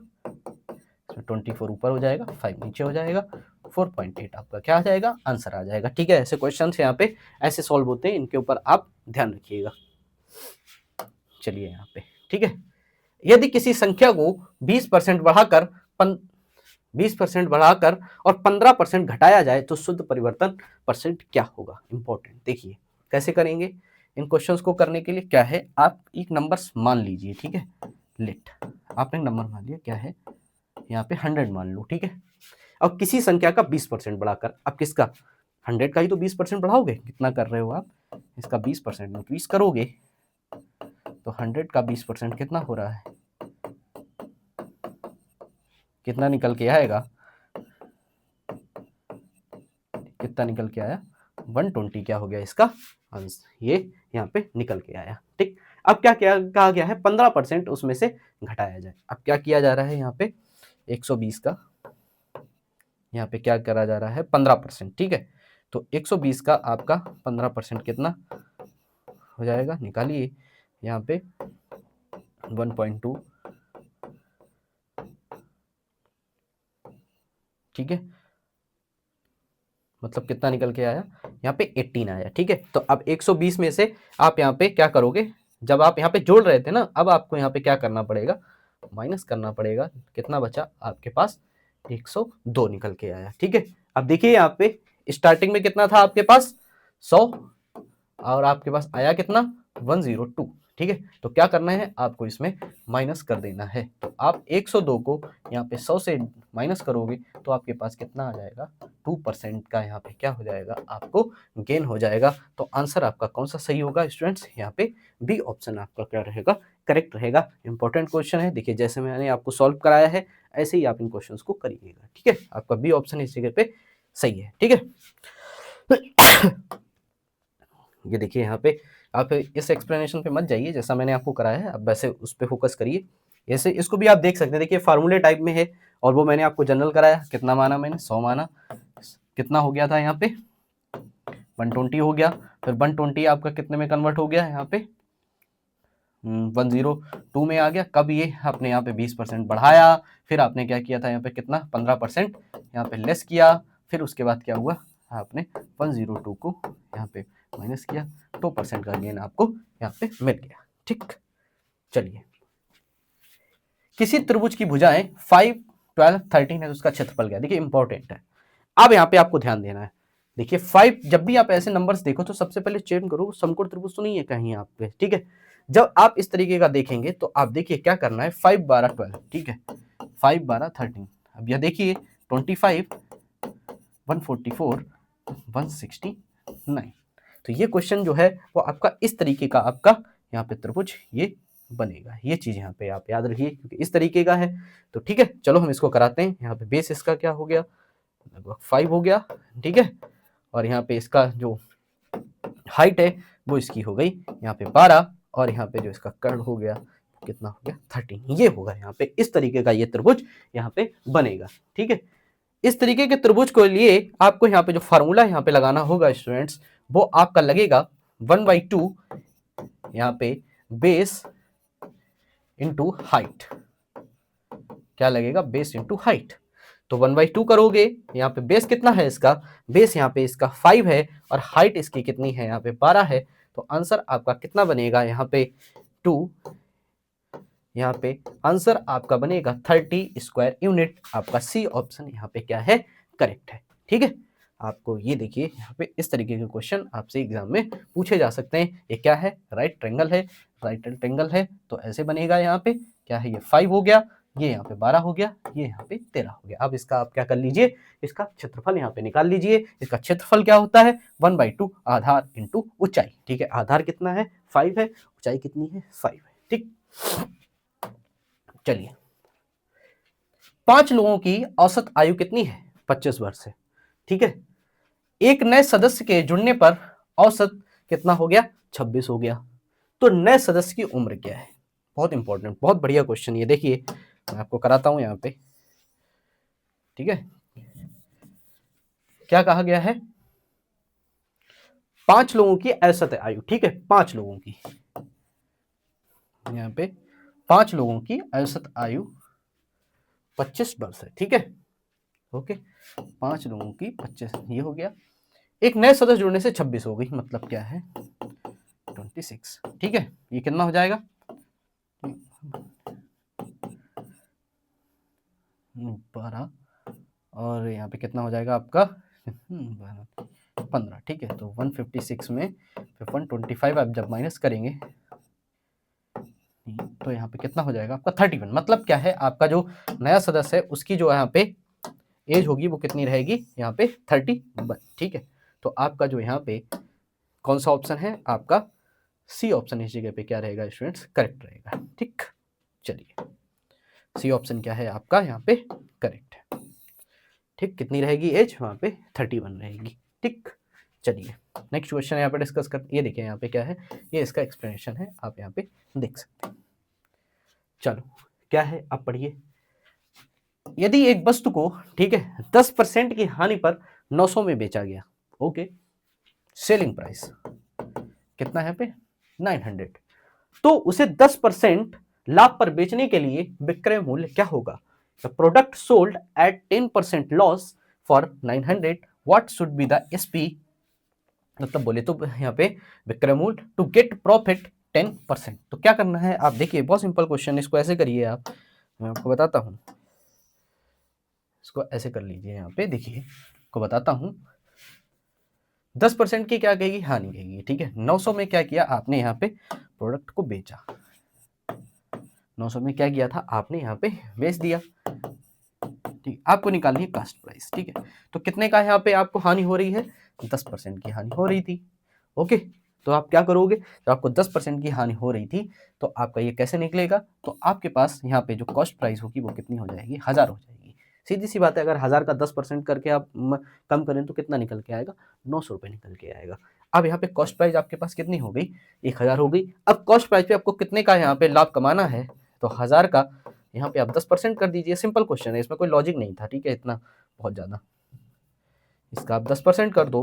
24 ऊपर हो जाएगा, 5 नीचे हो जाएगा, 4.8 आपका क्या आ जाएगा, आंसर आ जाएगा। ठीक है, ऐसे क्वेश्चन यहाँ पे ऐसे सॉल्व होते हैं, इनके ऊपर आप ध्यान रखिएगा। चलिए यहाँ पे, ठीक है, यदि किसी संख्या को 20% बढ़ाकर 20% बढ़ाकर और 15% घटाया जाए तो शुद्ध परिवर्तन परसेंट क्या होगा। इंपॉर्टेंट, देखिए कैसे करेंगे, इन क्वेश्चंस को करने के लिए क्या है, आप एक नंबर मान लीजिए, ठीक है, लेट आपने नंबर मान लिया क्या है यहाँ पे 100 मान लो, ठीक है। अब किसी संख्या का 20% बढ़ाकर, अब किसका 100 का ही तो 20% बढ़ाओगे, कितना कर रहे हो आप, इसका 20% इंक्रीज करोगे तो 100 का 20% कितना हो रहा है, कितना निकल के आएगा, कितना निकल के आया 120 क्या हो गया इसका आंसर, ये यहाँ पे निकल के आया, ठीक। अब क्या क्या कहा गया है 15% उसमें से घटाया जाए। अब क्या किया जा रहा है यहाँ पे 120 का यहाँ पे क्या करा जा रहा है 15%, ठीक है। तो 120 का आपका 15% कितना हो जाएगा, निकालिए यहाँ पे 1.2, ठीक है, मतलब कितना निकल के आया यहाँ पे 18 आया, ठीक है। तो अब 120 में से आप यहाँ पे क्या करोगे, जब आप यहाँ पे जोड़ रहे थे ना, अब आपको यहाँ पे क्या करना पड़ेगा, माइनस करना पड़ेगा, कितना बचा आपके पास 102 निकल के आया, ठीक है। अब देखिए यहाँ पे स्टार्टिंग में कितना था आपके पास 100 और आपके पास आया कितना 102, ठीक है। तो क्या करना है आपको इसमें माइनस कर देना है, तो आप 102 को यहाँ पे 100 से माइनस करोगे तो आपके पास कितना आ जाएगा 2% का यहाँ पे क्या हो जाएगा आपको गेन हो जाएगा। तो आंसर आपका कौन सा सही होगा स्टूडेंट्स, यहाँ पे बी ऑप्शन आपका क्या रहेगा, करेक्ट रहेगा। इंपॉर्टेंट क्वेश्चन है, देखिए जैसे मैंने आपको सॉल्व कराया है ऐसे ही आप इन क्वेश्चंस को करिएगा, ठीक है। आपका बी ऑप्शन इस जगह पे सही है, ठीक है। ये देखिए यहाँ पे आप इस एक्सप्लेनेशन पे मत जाइए जैसा मैंने आपको कराया है, अब वैसे उस पर फोकस करिए। ऐसे इसको भी आप देख सकते हैं, देखिए फार्मूले टाइप में है और वो मैंने आपको जनरल कराया, कितना माना मैंने 100 माना, कितना हो गया था यहाँ पे 120 हो गया, फिर 120 आपका कितने में कन्वर्ट हो गया यहाँ पे 102 में आ गया। कब ये आपने यहाँ पे 20% बढ़ाया, फिर आपने क्या किया था यहाँ पे कितना 15% यहाँ पे लेस किया, फिर उसके बाद क्या हुआ आपने 102 को यहाँ पे माइनस किया, 2% का गेन आपको यहाँ पे मिल गया, ठीक। चलिए, किसी त्रिभुज की भुजाएं 5, 12, 13 है तो उसका क्षेत्रफल क्या है, देखिए इंपॉर्टेंट है। अब यहाँ पे आपको ध्यान देना है, देखिए 5, जब भी आप ऐसे नंबर्स देखो तो सबसे पहले चेक करो समकोण त्रिभुज तो नहीं है कहीं आप पे, ठीक है। जब आप इस तरीके का देखेंगे तो आप देखिए क्या करना है 5, 12, 12, ठीक है, 5, 12, 13। अब यह देखिए 25, 144, 169। तो ये क्वेश्चन जो है वो आपका इस तरीके का आपका यहाँ पे त्रिभुज ये बनेगा, ये चीज यहाँ पे आप याद रखिए क्योंकि इस तरीके का है। तो ठीक है, चलो हम इसको कराते हैं। यहाँ पे बेस इसका क्या हो गया, लगभग 5 हो गया, ठीक है। और यहाँ पे इसका जो हाइट है वो इसकी हो गई यहाँ पे 12, और यहाँ पे जो इसका कर्व हो गया कितना हो गया 13। ये होगा यहाँ पे इस तरीके का ये त्रिभुज यहाँ पे बनेगा, ठीक है। इस तरीके के त्रिभुज को लिए आपको यहाँ पे जो फार्मूला यहाँ पे लगाना होगा स्टूडेंट्स, वो आपका लगेगा 1/2 यहाँ पे बेस इंटू हाइट। क्या लगेगा, बेस इंटू हाइट। तो 1/2 करोगे, यहाँ पे बेस कितना है इसका, बेस यहाँ पे इसका 5 है और हाइट इसकी कितनी है यहाँ पे 12 है। तो आंसर आपका कितना बनेगा यहाँ पे 2, यहाँ पे आंसर आपका बनेगा 30 स्क्वायर यूनिट। आपका सी ऑप्शन यहाँ पे क्या है, करेक्ट है, ठीक है। आपको ये देखिए यहाँ पे इस तरीके के क्वेश्चन आपसे एग्जाम में पूछे जा सकते हैं। ये क्या है, राइट ट्रायंगल है, राइट ट्रायंगल है तो ऐसे बनेगा। यहाँ पे क्या है, ये 5 हो गया, ये यहाँ पे 12 हो गया, ये यहाँ पे 13 हो गया। अब इसका आप क्या कर लीजिए, इसका क्षेत्रफल यहाँ पे निकाल लीजिए। इसका क्षेत्रफल क्या होता है 1/2 आधार इंटू ऊंचाई, ठीक है। आधार कितना है 5 है, ऊंचाई कितनी है 5 है, ठीक। चलिए, 5 लोगों की औसत आयु कितनी है 25 वर्ष है, ठीक है। एक नए सदस्य के जुड़ने पर औसत कितना हो गया 26 हो गया। तो नए सदस्य की उम्र क्या है, बहुत इंपॉर्टेंट, बहुत बढ़िया क्वेश्चन ये। देखिए मैं आपको कराता हूं यहाँ पे, ठीक है। क्या कहा गया है, 5 लोगों की औसत आयु, ठीक है, 5 लोगों की, यहाँ पे 5 लोगों की औसत आयु 25 वर्ष है, ठीक है। ओके, 5 लोगों की 25, ये हो गया। एक नए सदस्य जुड़ने से 26 हो गई, मतलब क्या है 26, ठीक है। ये कितना हो जाएगा 12, और यहाँ पे कितना हो जाएगा आपका 15, ठीक है। तो 156 में 125 आप जब माइनस करेंगे तो यहाँ पे कितना हो जाएगा आपका 31। मतलब क्या है, आपका जो नया सदस्य है उसकी जो यहाँ पे एज होगी वो कितनी रहेगी, यहाँ पे 31। ठीक है, तो आपका जो यहाँ पे कौन सा ऑप्शन है, आपका सी ऑप्शन इस जगह पे क्या रहेगा स्टूडेंट्स, करेक्ट रहेगा। ठीक, चलिए सी ऑप्शन क्या है आपका यहाँ पे करेक्ट है। ठीक, कितनी रहेगी एज, वहाँ पे 31 रहेगी। ठीक, चलिए नेक्स्ट क्वेश्चन यहाँ पे डिस्कस करते। ये देखिए यहाँ पे क्या है, ये इसका एक्सप्लेनेशन है, आप यहाँ पे देख सकते हैं। चलो क्या है, आप पढ़िए। यदि एक वस्तु को, ठीक है, 10% की हानि पर 900 में बेचा गया, ओके, सेलिंग प्राइस कितना है पे 900, तो उसे 10% लाभ पर बेचने के लिए विक्रय मूल्य क्या होगा। The product sold at 10% loss for 900, what should be the SP. मतलब बोले तो यहाँ पे विक्रय मूल्य टू गेट प्रॉफिट 10%। तो क्या करना है, आप देखिए बहुत सिंपल क्वेश्चन, इसको ऐसे करिए आप, मैं आपको बताता हूँ, इसको ऐसे कर लीजिए। यहाँ पे देखिए को बताता हूँ, 10% की क्या कहेगी, हानि कहेगी। ठीक है, 900 में क्या किया आपने, यहाँ पे प्रोडक्ट को बेचा, 900 में क्या किया था आपने, यहाँ पे बेच दिया। ठीक, आपको निकालनी है कास्ट प्राइस। ठीक है, तो कितने का यहाँ पे आपको हानि हो रही है, 10% की हानि हो रही थी। ओके, तो आप क्या करोगे, जब आपको 10% की हानि हो रही थी तो आपका ये कैसे निकलेगा, तो आपके पास यहाँ पे जो कॉस्ट प्राइस होगी वो कितनी हो जाएगी, 1000 हो जाएगी। सीधी सी बात है, अगर 1000 का 10% करके आप कम करें तो कितना निकल के आएगा, 900 रुपये निकल के आएगा। अब यहाँ पे कॉस्ट प्राइस आपके पास कितनी हो गई, 1000 हो गई। अब कॉस्ट प्राइस पे आपको कितने का यहाँ पे लाभ कमाना है, तो 1000 का यहाँ पे आप 10% कर दीजिए। सिंपल क्वेश्चन है, इसमें कोई लॉजिक नहीं था। ठीक है, इतना बहुत ज़्यादा, इसका आप 10% कर दो,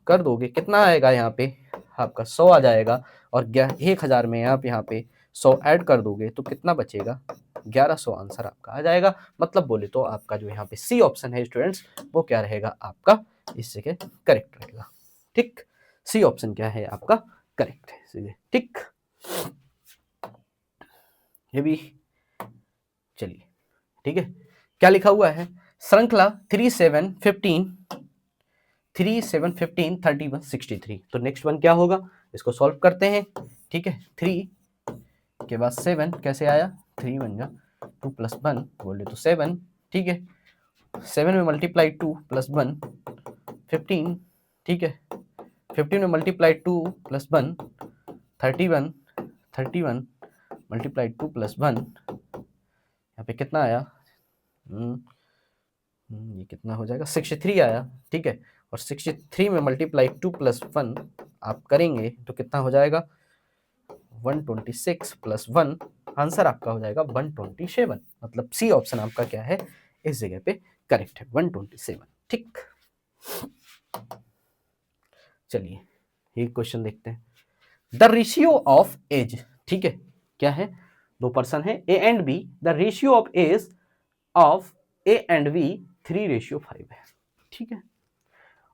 कर दोगे कितना आएगा, यहाँ पे आपका 100 आ जाएगा, और 1000 में आप यहाँ पे 100 ऐड कर दोगे तो कितना बचेगा, 1100 आंसर आपका आ जाएगा। मतलब बोले तो आपका जो यहाँ पे सी ऑप्शन है स्टूडेंट्स, वो क्या रहेगा आपका इस जगह करेक्ट रहेगा। ठीक, सी ऑप्शन क्या है आपका करेक्ट है इस जगह। ठीक, ये भी चलिए, ठीक है, क्या लिखा हुआ है, श्रृंखला 3 7 15 3 7 15 31 63। तो नेक्स्ट वन क्या होगा, इसको सॉल्व करते हैं। ठीक है, 3 के बाद 7 कैसे आया, 3 बन जा 2 प्लस 1 बोले तो 7। ठीक है, 7 में मल्टीप्लाई 2 प्लस 1 15। ठीक है, 15 में मल्टीप्लाई 2 प्लस 1 31, 31 मल्टीप्लाई 2 प्लस 1, यहाँ पे कितना आया, ये कितना हो जाएगा, 63 आया। ठीक है, और 63 में मल्टीप्लाई 2 प्लस 1 आप करेंगे तो कितना हो जाएगा, 126 प्लस 1, आंसर आपका हो जाएगा 127। मतलब सी ऑप्शन आपका क्या है इस जगह पे करेक्ट है, 127। ठीक, चलिए एक क्वेश्चन देखते हैं। द रेशियो ऑफ एज, ठीक है, क्या है, दो पर्सन है A and B, the ratio of age of A and B 3:5 है। ठीक है,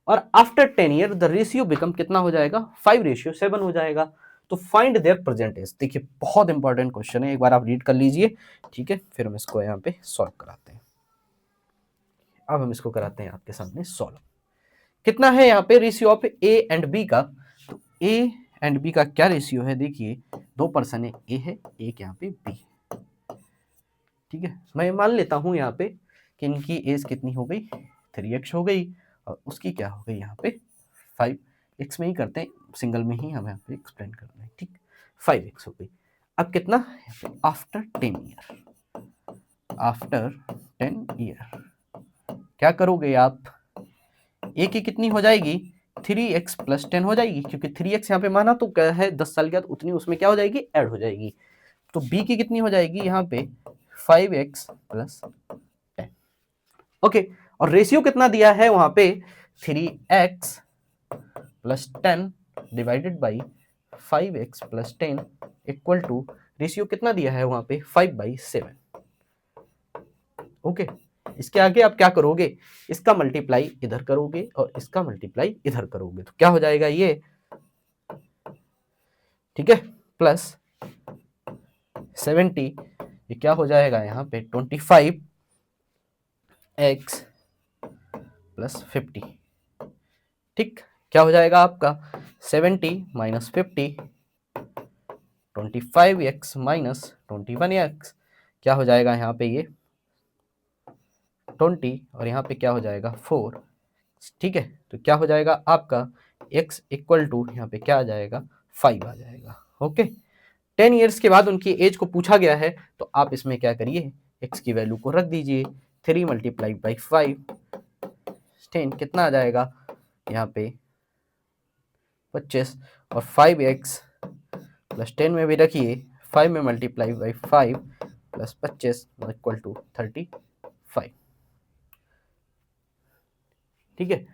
और after 10 year the ratio become कितना हो जाएगा, 5:7 हो जाएगा। तो फाइंड देयर प्रेजेंट एज। देखिए बहुत इंपॉर्टेंट क्वेश्चन है, एक बार आप रीड कर लीजिए। ठीक है, फिर हम इसको यहाँ पे सॉल्व कराते हैं। अब हम इसको कराते हैं आपके सामने सॉल्व। कितना है यहाँ पे ratio of A and B का, तो ए एंड बी का क्या रेशियो है, देखिए दो पर्सन है, ए है, एक यहाँ पे बी। ठीक है, मैं मान लेता हूँ यहाँ पे कि इनकी एज कितनी हो गई, 3x हो गई, और उसकी क्या हो गई यहाँ पे 5x में ही करते हैं, सिंगल में ही हमें यहाँ पे एक्सप्लेन करना है। ठीक, 5x हो गई। अब कितना, आफ्टर 10 ईयर, आफ्टर 10 ईयर क्या करोगे आप, ए की कितनी हो जाएगी, 3x प्लस 10 हो जाएगी, क्योंकि 3x यहाँ पे माना तो क्या है 10 साल के बाद उतनी उसमें क्या हो जाएगी, ऐड हो जाएगी। तो b की कितनी हो जाएगी यहाँ पे 5x प्लस 10। ओके, और रेशियो कितना दिया है वहां पे 3x plus 10 divided by 5x plus 10 equal to, ratio कितना दिया है वहां पे 5/7। ओके, इसके आगे आप क्या करोगे, इसका मल्टीप्लाई इधर करोगे और इसका मल्टीप्लाई इधर करोगे, तो क्या हो जाएगा ये, ठीक है, प्लस 70, ये क्या हो जाएगा यहाँ पे 25x प्लस 50। ठीक, क्या हो जाएगा आपका 70 माइनस 50, 25x माइनस 21x, क्या हो जाएगा यहाँ पे ये 20 और यहाँ पे क्या हो जाएगा 4। ठीक है, तो क्या हो जाएगा आपका x इक्वल टू यहाँ पे क्या आ जाएगा 5 आ जाएगा। ओके, 10 ईयर्स के बाद उनकी एज को पूछा गया है, तो आप इसमें क्या करिए, x की वैल्यू को रख दीजिए, 3 मल्टीप्लाई बाई 5, 10 कितना आ जाएगा यहाँ पे 25, और 5x प्लस 10 में भी रखिए, 5 में multiply by 5 plus 25 equal to 35। ठीक है,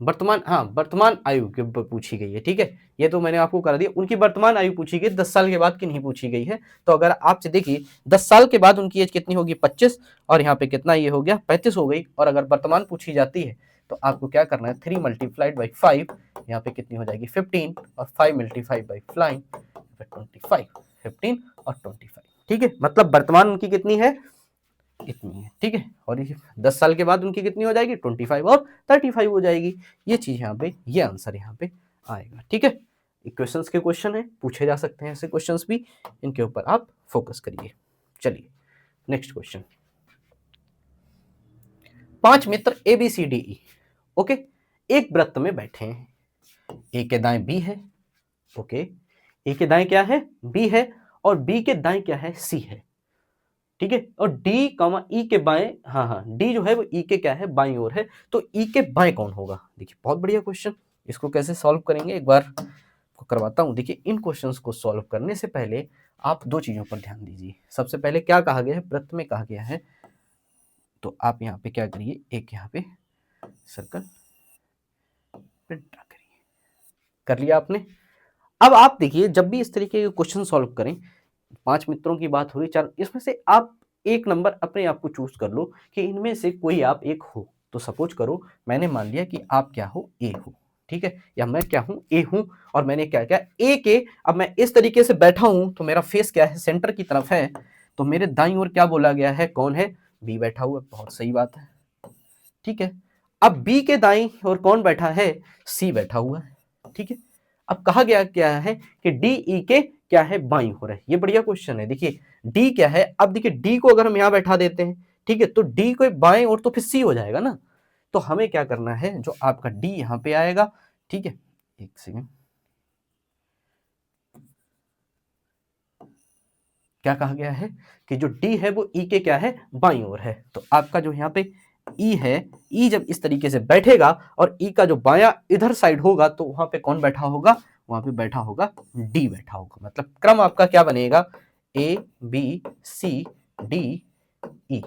वर्तमान आयु के ऊपर पूछी गई है। ठीक है, ये तो मैंने आपको करा दिया। उनकी वर्तमान आयु पूछी गई, 10 साल के बाद की नहीं पूछी गई है। तो अगर आपसे देखिए 10 साल के बाद उनकी एज कितनी होगी 25, और यहाँ पे कितना ये हो गया 35 हो गई। और अगर वर्तमान पूछी जाती है तो आपको क्या करना है, 3 मल्टीप्लाइड बाई 5, यहाँ पे कितनी हो जाएगी 15, और 5 मल्टीप्लाइड बाई 25, 15 और 25। ठीक है, मतलब वर्तमान उनकी कितनी है, इतनी है। ठीक है, और ये 10 साल के बाद उनकी कितनी हो जाएगी 25 और 35 हो जाएगी। ये चीज यहाँ पे, ये आंसर यहाँ पे आएगा। ठीक है, इक्वेशंस के क्वेश्चन है, पूछे जा सकते हैं ऐसे क्वेश्चंस भी, इनके ऊपर आप फोकस करिए। चलिए नेक्स्ट क्वेश्चन। 5 मित्र A B C D E, okay, एक वृत्त में बैठे हैं। ए के दाएं बी है, ओके, ए के दाएं क्या है बी है, और बी के दाएं क्या है सी है। ठीक है, और डी कॉमा ई के बाएं, हाँ डी जो है वो ई के क्या है बाईं ओर है, तो ई के बाएं कौन होगा। देखिए बहुत बढ़िया क्वेश्चन, इसको कैसे सॉल्व करेंगे एक बार को करवाता हूं। देखिए इन क्वेश्चंस को सॉल्व करने से पहले आप दो चीजों पर ध्यान दीजिए। सबसे पहले क्या कहा गया है, वृत्त में कहा गया है, तो आप यहाँ पे क्या करिए, एक यहाँ पे सर्कल ड्रा करिए। कर लिया आपने। अब आप देखिए जब भी इस तरीके के क्वेश्चन सॉल्व करें, 5 मित्रों की बात हो रही, 4, इसमें से आप एक नंबर अपने आप को चूज कर लो कि इनमें से कोई आप एक हो। तो सपोज करो मैंने मान लिया कि आप क्या हो, ए हो। ठीक है, या मैं क्या हूं, ए हूं, और मैंने क्या किया ए के, अब मैं इस तरीके से बैठा हूं तो मेरा फेस क्या है, सेंटर की तरफ है, तो मेरे दाईं ओर क्या बोला गया है, कौन है, बी बैठा हुआ। बहुत सही बात है। ठीक है, अब बी के दाईं ओर कौन बैठा है, सी बैठा हुआ है। ठीक है, अब कहा गया क्या है कि डी ई के क्या है बाईं ओर है। ये बढ़िया क्वेश्चन है। देखिए डी क्या है, अब देखिए डी को अगर हम यहां बैठा देते हैं, ठीक है, तो डी को बाएं ओर तो फिर सी हो जाएगा ना। तो हमें क्या करना है, जो आपका डी यहां पे आएगा, ठीक है, एक सेकेंड, क्या कहा गया है कि जो डी है वो ई के क्या है बाईं ओर है। तो आपका जो यहाँ पे ई है, ई जब इस तरीके से बैठेगा और ई का जो बायां इधर साइड होगा, तो वहां पे कौन बैठा होगा, वहां पे बैठा होगा डी बैठा होगा। मतलब क्रम आपका क्या बनेगा, ए बी सी डी ई।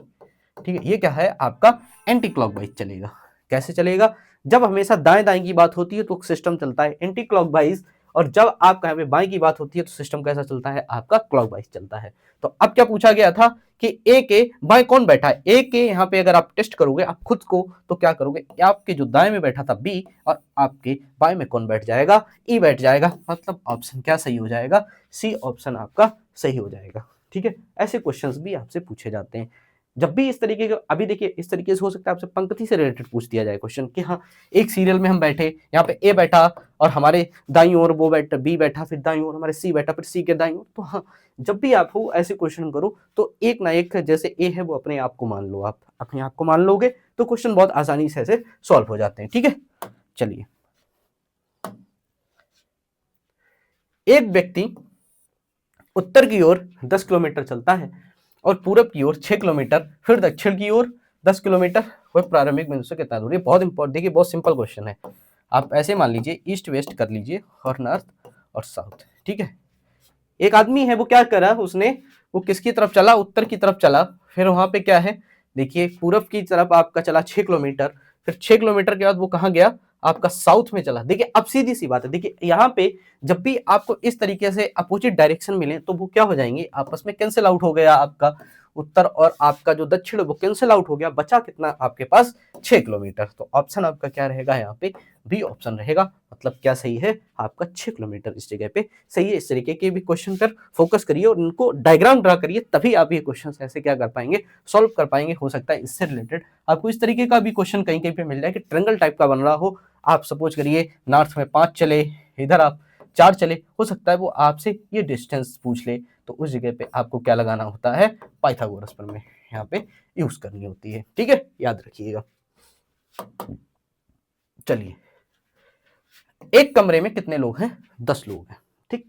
ठीक है, ये क्या है आपका एंटी क्लॉकवाइज चलेगा। कैसे चलेगा, जब हमेशा दाएं दाएं की बात होती है तो सिस्टम चलता है एंटी क्लॉकवाइज, और जब आपका यहाँ पे बाएं की बात होती है तो सिस्टम कैसा चलता है, आपका क्लॉकवाइज चलता है। तो अब क्या पूछा गया था कि ए के बाएं कौन बैठा है, ए के यहाँ पे अगर आप टेस्ट करोगे आप खुद को, तो क्या करोगे, आपके जो दाएं में बैठा था बी, और आपके बाएं में कौन बैठ जाएगा, ई बैठ जाएगा। मतलब ऑप्शन क्या सही हो जाएगा, सी ऑप्शन आपका सही हो जाएगा। ठीक है, ऐसे क्वेश्चंस भी आपसे पूछे जाते हैं। जब भी इस तरीके के, अभी देखिए इस तरीके से हो सकता है आपसे पंक्ति से रिलेटेड पूछ दिया जाए क्वेश्चन कि हाँ एक सीरियल में हम बैठे, यहाँ पे ए बैठा और हमारे दाईं ओर वो बैठा, बी बैठा, फिर दाईं ओर हमारे सी बैठा, फिर सी के दाईं ओर। तो हाँ जब भी आप हो ऐसे क्वेश्चन करो तो एक ना एक जैसे ए है वो अपने आप को मान लो, आप अपने आप को मान लोगे तो क्वेश्चन बहुत आसानी से ऐसे सॉल्व हो जाते हैं। ठीक है, चलिए, एक व्यक्ति उत्तर की ओर 10 किलोमीटर चलता है और पूरब की ओर 6 किलोमीटर, फिर दक्षिण की ओर 10 किलोमीटर, वह प्रारंभिक बिंदु से कितना दूर है। बहुत इंपॉर्टेंट, देखिए बहुत सिंपल क्वेश्चन है। आप ऐसे मान लीजिए ईस्ट वेस्ट कर लीजिए और नॉर्थ और साउथ। ठीक है, एक आदमी है वो क्या करा, उसने वो किसकी तरफ चला, उत्तर की तरफ चला, फिर वहां पे क्या है, देखिए पूरब की तरफ आपका चला 6 किलोमीटर, फिर 6 किलोमीटर के बाद वो कहाँ गया, आपका साउथ में चला। देखिए अब सीधी सी बात है, देखिए यहाँ पे जब भी आपको इस तरीके से अपोजिट डायरेक्शन मिले तो वो क्या हो जाएंगे, आपस में कैंसिल आउट हो गया, आपका उत्तर और आपका जो दक्षिण वो कैंसिल आउट हो गया, बचा कितना आपके पास 6 किलोमीटर। तो ऑप्शन आपका क्या रहेगा, यहाँ पे बी ऑप्शन रहेगा। मतलब क्या सही है आपका 6 किलोमीटर इस जगह पे सही है। इस तरीके के भी क्वेश्चन पर फोकस करिए और इनको डायग्राम ड्रा करिए, तभी आप ये क्वेश्चन ऐसे क्या कर पाएंगे, सॉल्व कर पाएंगे। हो सकता है इससे रिलेटेड आपको इस तरीके का भी क्वेश्चन कहीं कहीं पे मिल जाए कि ट्रायंगल टाइप का बन रहा हो, आप सपोज करिए नॉर्थ में 5 चले, इधर आप 4 चले, हो सकता है वो आपसे ये डिस्टेंस पूछ ले, तो उस जगह पे आपको क्या लगाना होता है, पाइथागोरस प्रमेय यहाँ पे यूज करनी होती है। ठीक है, याद रखिएगा। चलिए, एक कमरे में कितने लोग हैं, 10 लोग हैं। ठीक,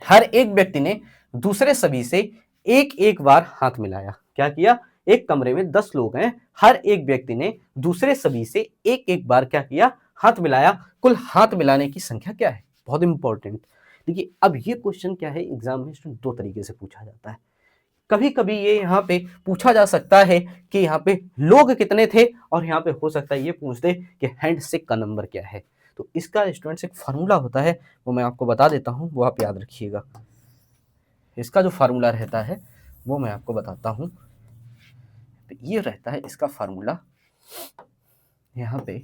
हर एक व्यक्ति ने दूसरे सभी से एक एक बार हाथ मिलाया। क्या किया, एक कमरे में 10 लोग हैं, हर एक व्यक्ति ने दूसरे सभी से एक एक बार क्या किया, हाथ मिलाया। कुल हाथ मिलाने की संख्या क्या है, बहुत इंपॉर्टेंट। देखिए, अब ये क्वेश्चन क्या है, एग्जाम में दो तरीके से पूछा जाता है। कभी कभी ये यहाँ पे पूछा जा सकता है कि यहाँ पे लोग कितने थे, और यहाँ पे हो सकता है ये पूछ दे कि हैंडशेक का नंबर क्या है। तो इसका स्टूडेंट्स एक फार्मूला होता है, वो मैं आपको बता देता हूँ, वो आप याद रखिएगा। इसका जो फार्मूला रहता है वो मैं आपको बताता हूँ। तो ये रहता है इसका फार्मूला, यहाँ पे,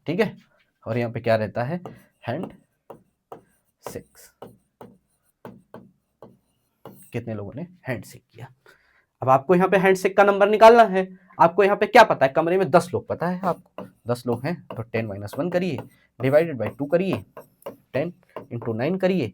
ठीक है, और यहाँ पे क्या रहता है, हैंड शेक्स, कितने लोगों ने हैंडशेक किया। अब आपको यहाँ पे हैंडशेक का नंबर निकालना है। आपको यहाँ पे क्या पता है, कमरे में 10 लोग पता है आपको, 10 लोग हैं तो 10 - 1 करिए, डिवाइडेड बाई 2 करिए, 10 × 9 करिए,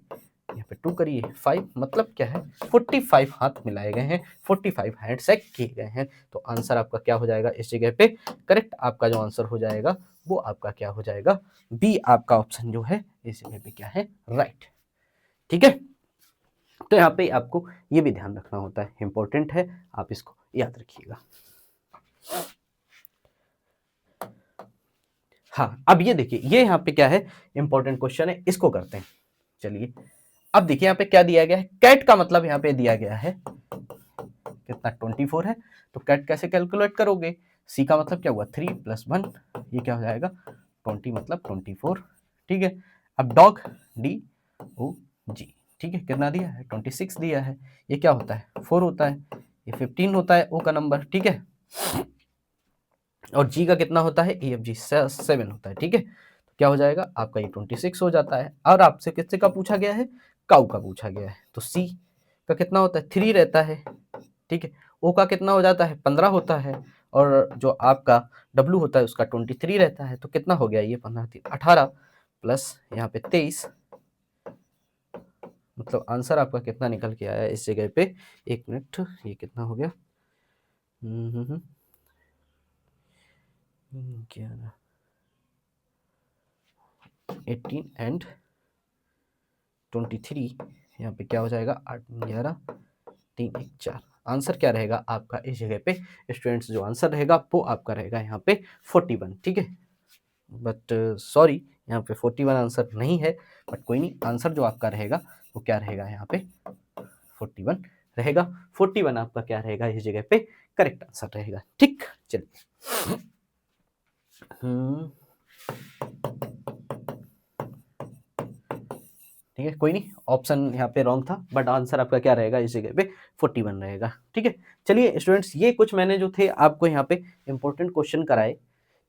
यहाँ पे 2 करिए, 5, मतलब क्या है, 45 हाथ मिलाए गए हैं, 45 हैंडशेक किए गए हैं। तो आंसर आपका क्या हो जाएगा इस जगह पे, करेक्ट आपका जो आंसर हो जाएगा वो आपका क्या हो जाएगा, बी आपका ऑप्शन जो है इस जगह पे क्या है, राइट। ठीक है, तो यहाँ पे आपको ये भी ध्यान रखना होता है, इंपॉर्टेंट है, आप इसको याद रखिएगा। हाँ, अब ये देखिए, ये यहाँ पे क्या है, इंपॉर्टेंट क्वेश्चन है, इसको करते हैं। चलिए, अब देखिए यहाँ पे क्या दिया गया है, कैट का मतलब यहाँ पे दिया गया है कितना, 24 है। तो कैट कैसे कैलकुलेट करोगे, सी का मतलब क्या हुआ, 3 + 1, ये क्या हो जाएगा, 20 मतलब 24। ठीक है, अब डॉग, DOG, ठीक है, कितना दिया है, 26 दिया है। ये क्या होता है, 4 होता है, ये 15 होता है, ओ का नंबर। ठीक है, और जी का कितना होता है, EFG 7 होता है। ठीक है, तो क्या हो जाएगा आपका, ये 26 हो जाता है। और आपसे किससे का पूछा गया है, काउ का पूछा गया है, तो सी का कितना होता है, 3 रहता है। ठीक है, ओ का कितना हो जाता है, 15 होता है, और जो आपका डब्ल्यू होता है उसका 23 रहता है। तो कितना हो गया, ये 15 3 18 प्लस यहाँ पे 23, मतलब आंसर आपका कितना निकल के आया इस जगह पे, 1 मिनट, ये कितना हो गया, 18 एंड 23, यहाँ पे क्या हो जाएगा, 8 11 3 1 4। आंसर क्या रहेगा आपका इस जगह पे, स्टूडेंट्स जो आंसर रहेगा वो आपका रहेगा यहाँ पे 41। ठीक है, बट सॉरी, यहाँ पे 41 आंसर नहीं है, बट कोई नहीं, आंसर जो आपका रहेगा वो क्या रहेगा, यहाँ पे 41 रहेगा। 41 आपका क्या रहेगा इस जगह पे, करेक्ट आंसर रहेगा। ठीक, चलिए, ठीक है, कोई नहीं, ऑप्शन यहाँ पे रॉन्ग था, बट आंसर आपका क्या रहेगा इस जगह पे, 41 रहेगा। ठीक है, चलिए स्टूडेंट्स, ये कुछ मैंने जो थे आपको यहाँ पे इंपॉर्टेंट क्वेश्चन कराए।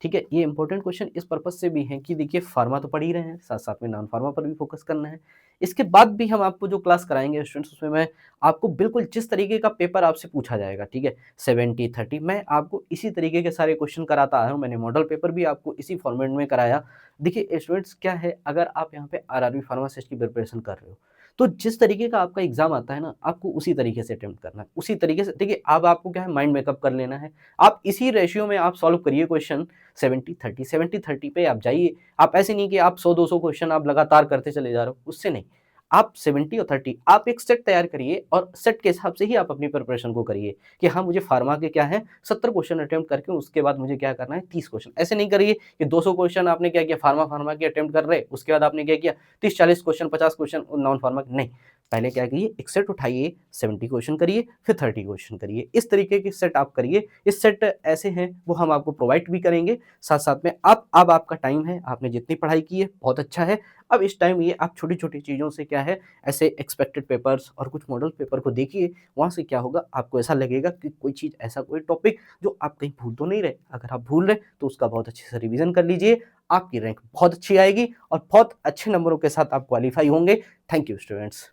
ठीक है, ये इंपॉर्टेंट क्वेश्चन इस पर्पज से भी हैं कि देखिए, फार्मा तो पढ़ ही रहे हैं, साथ साथ में नॉन फार्मा पर भी फोकस करना है। इसके बाद भी हम आपको जो क्लास कराएंगे स्टूडेंट्स, उसमें मैं आपको बिल्कुल जिस तरीके का पेपर आपसे पूछा जाएगा, ठीक है, 70-30, मैं आपको इसी तरीके के सारे क्वेश्चन कराता आया हूँ। मैंने मॉडल पेपर भी आपको इसी फॉर्मेट में कराया। देखिए स्टूडेंट्स, क्या है, अगर आप यहाँ पे आरआरबी फार्मासिस्ट की प्रिपरेशन कर रहे हो, तो जिस तरीके का आपका एग्जाम आता है ना, आपको उसी तरीके से अटेम्प्ट करना है, उसी तरीके से। देखिए, अब आपको क्या है, माइंड मेकअप कर लेना है, आप इसी रेशियो में आप सॉल्व करिए क्वेश्चन, 70-30 70-30 पे आप जाइए। आप ऐसे नहीं कि आप 100-200 क्वेश्चन आप लगातार करते चले जा रहे हो, उससे नहीं, आप 70 और 30 आप एक सेट तैयार करिए, और सेट के हिसाब से ही आप अपनी प्रिपरेशन को करिए कि हाँ, मुझे फार्मा के क्या है 70 क्वेश्चन अटेम्प्ट करके उसके बाद मुझे क्या करना है 30 क्वेश्चन। ऐसे नहीं करिए कि 200 क्वेश्चन आपने क्या किया, फार्मा के अटेम्प्ट कर रहे, उसके बाद आपने क्या किया 30-40 क्वेश्चन 50 क्वेश्चन नॉन फार्मा। नहीं, पहले क्या करिए, एक सेट उठाइए, 70 क्वेश्चन करिए, फिर 30 क्वेश्चन करिए, इस तरीके के सेट आप करिए। इस सेट ऐसे हैं वो हम आपको प्रोवाइड भी करेंगे, साथ साथ में अब आपका टाइम है, आपने जितनी पढ़ाई की है बहुत अच्छा है। अब इस टाइम ये आप छोटी छोटी चीज़ों से क्या है, ऐसे एक्सपेक्टेड पेपर्स और कुछ मॉडल पेपर को देखिए, वहाँ से क्या होगा, आपको ऐसा लगेगा कि कोई चीज़, ऐसा कोई टॉपिक जो आप कहीं भूल तो नहीं रहे। अगर आप भूल रहे तो उसका बहुत अच्छे से रिवीजन कर लीजिए, आपकी रैंक बहुत अच्छी आएगी और बहुत अच्छे नंबरों के साथ आप क्वालिफाई होंगे। Thank you students.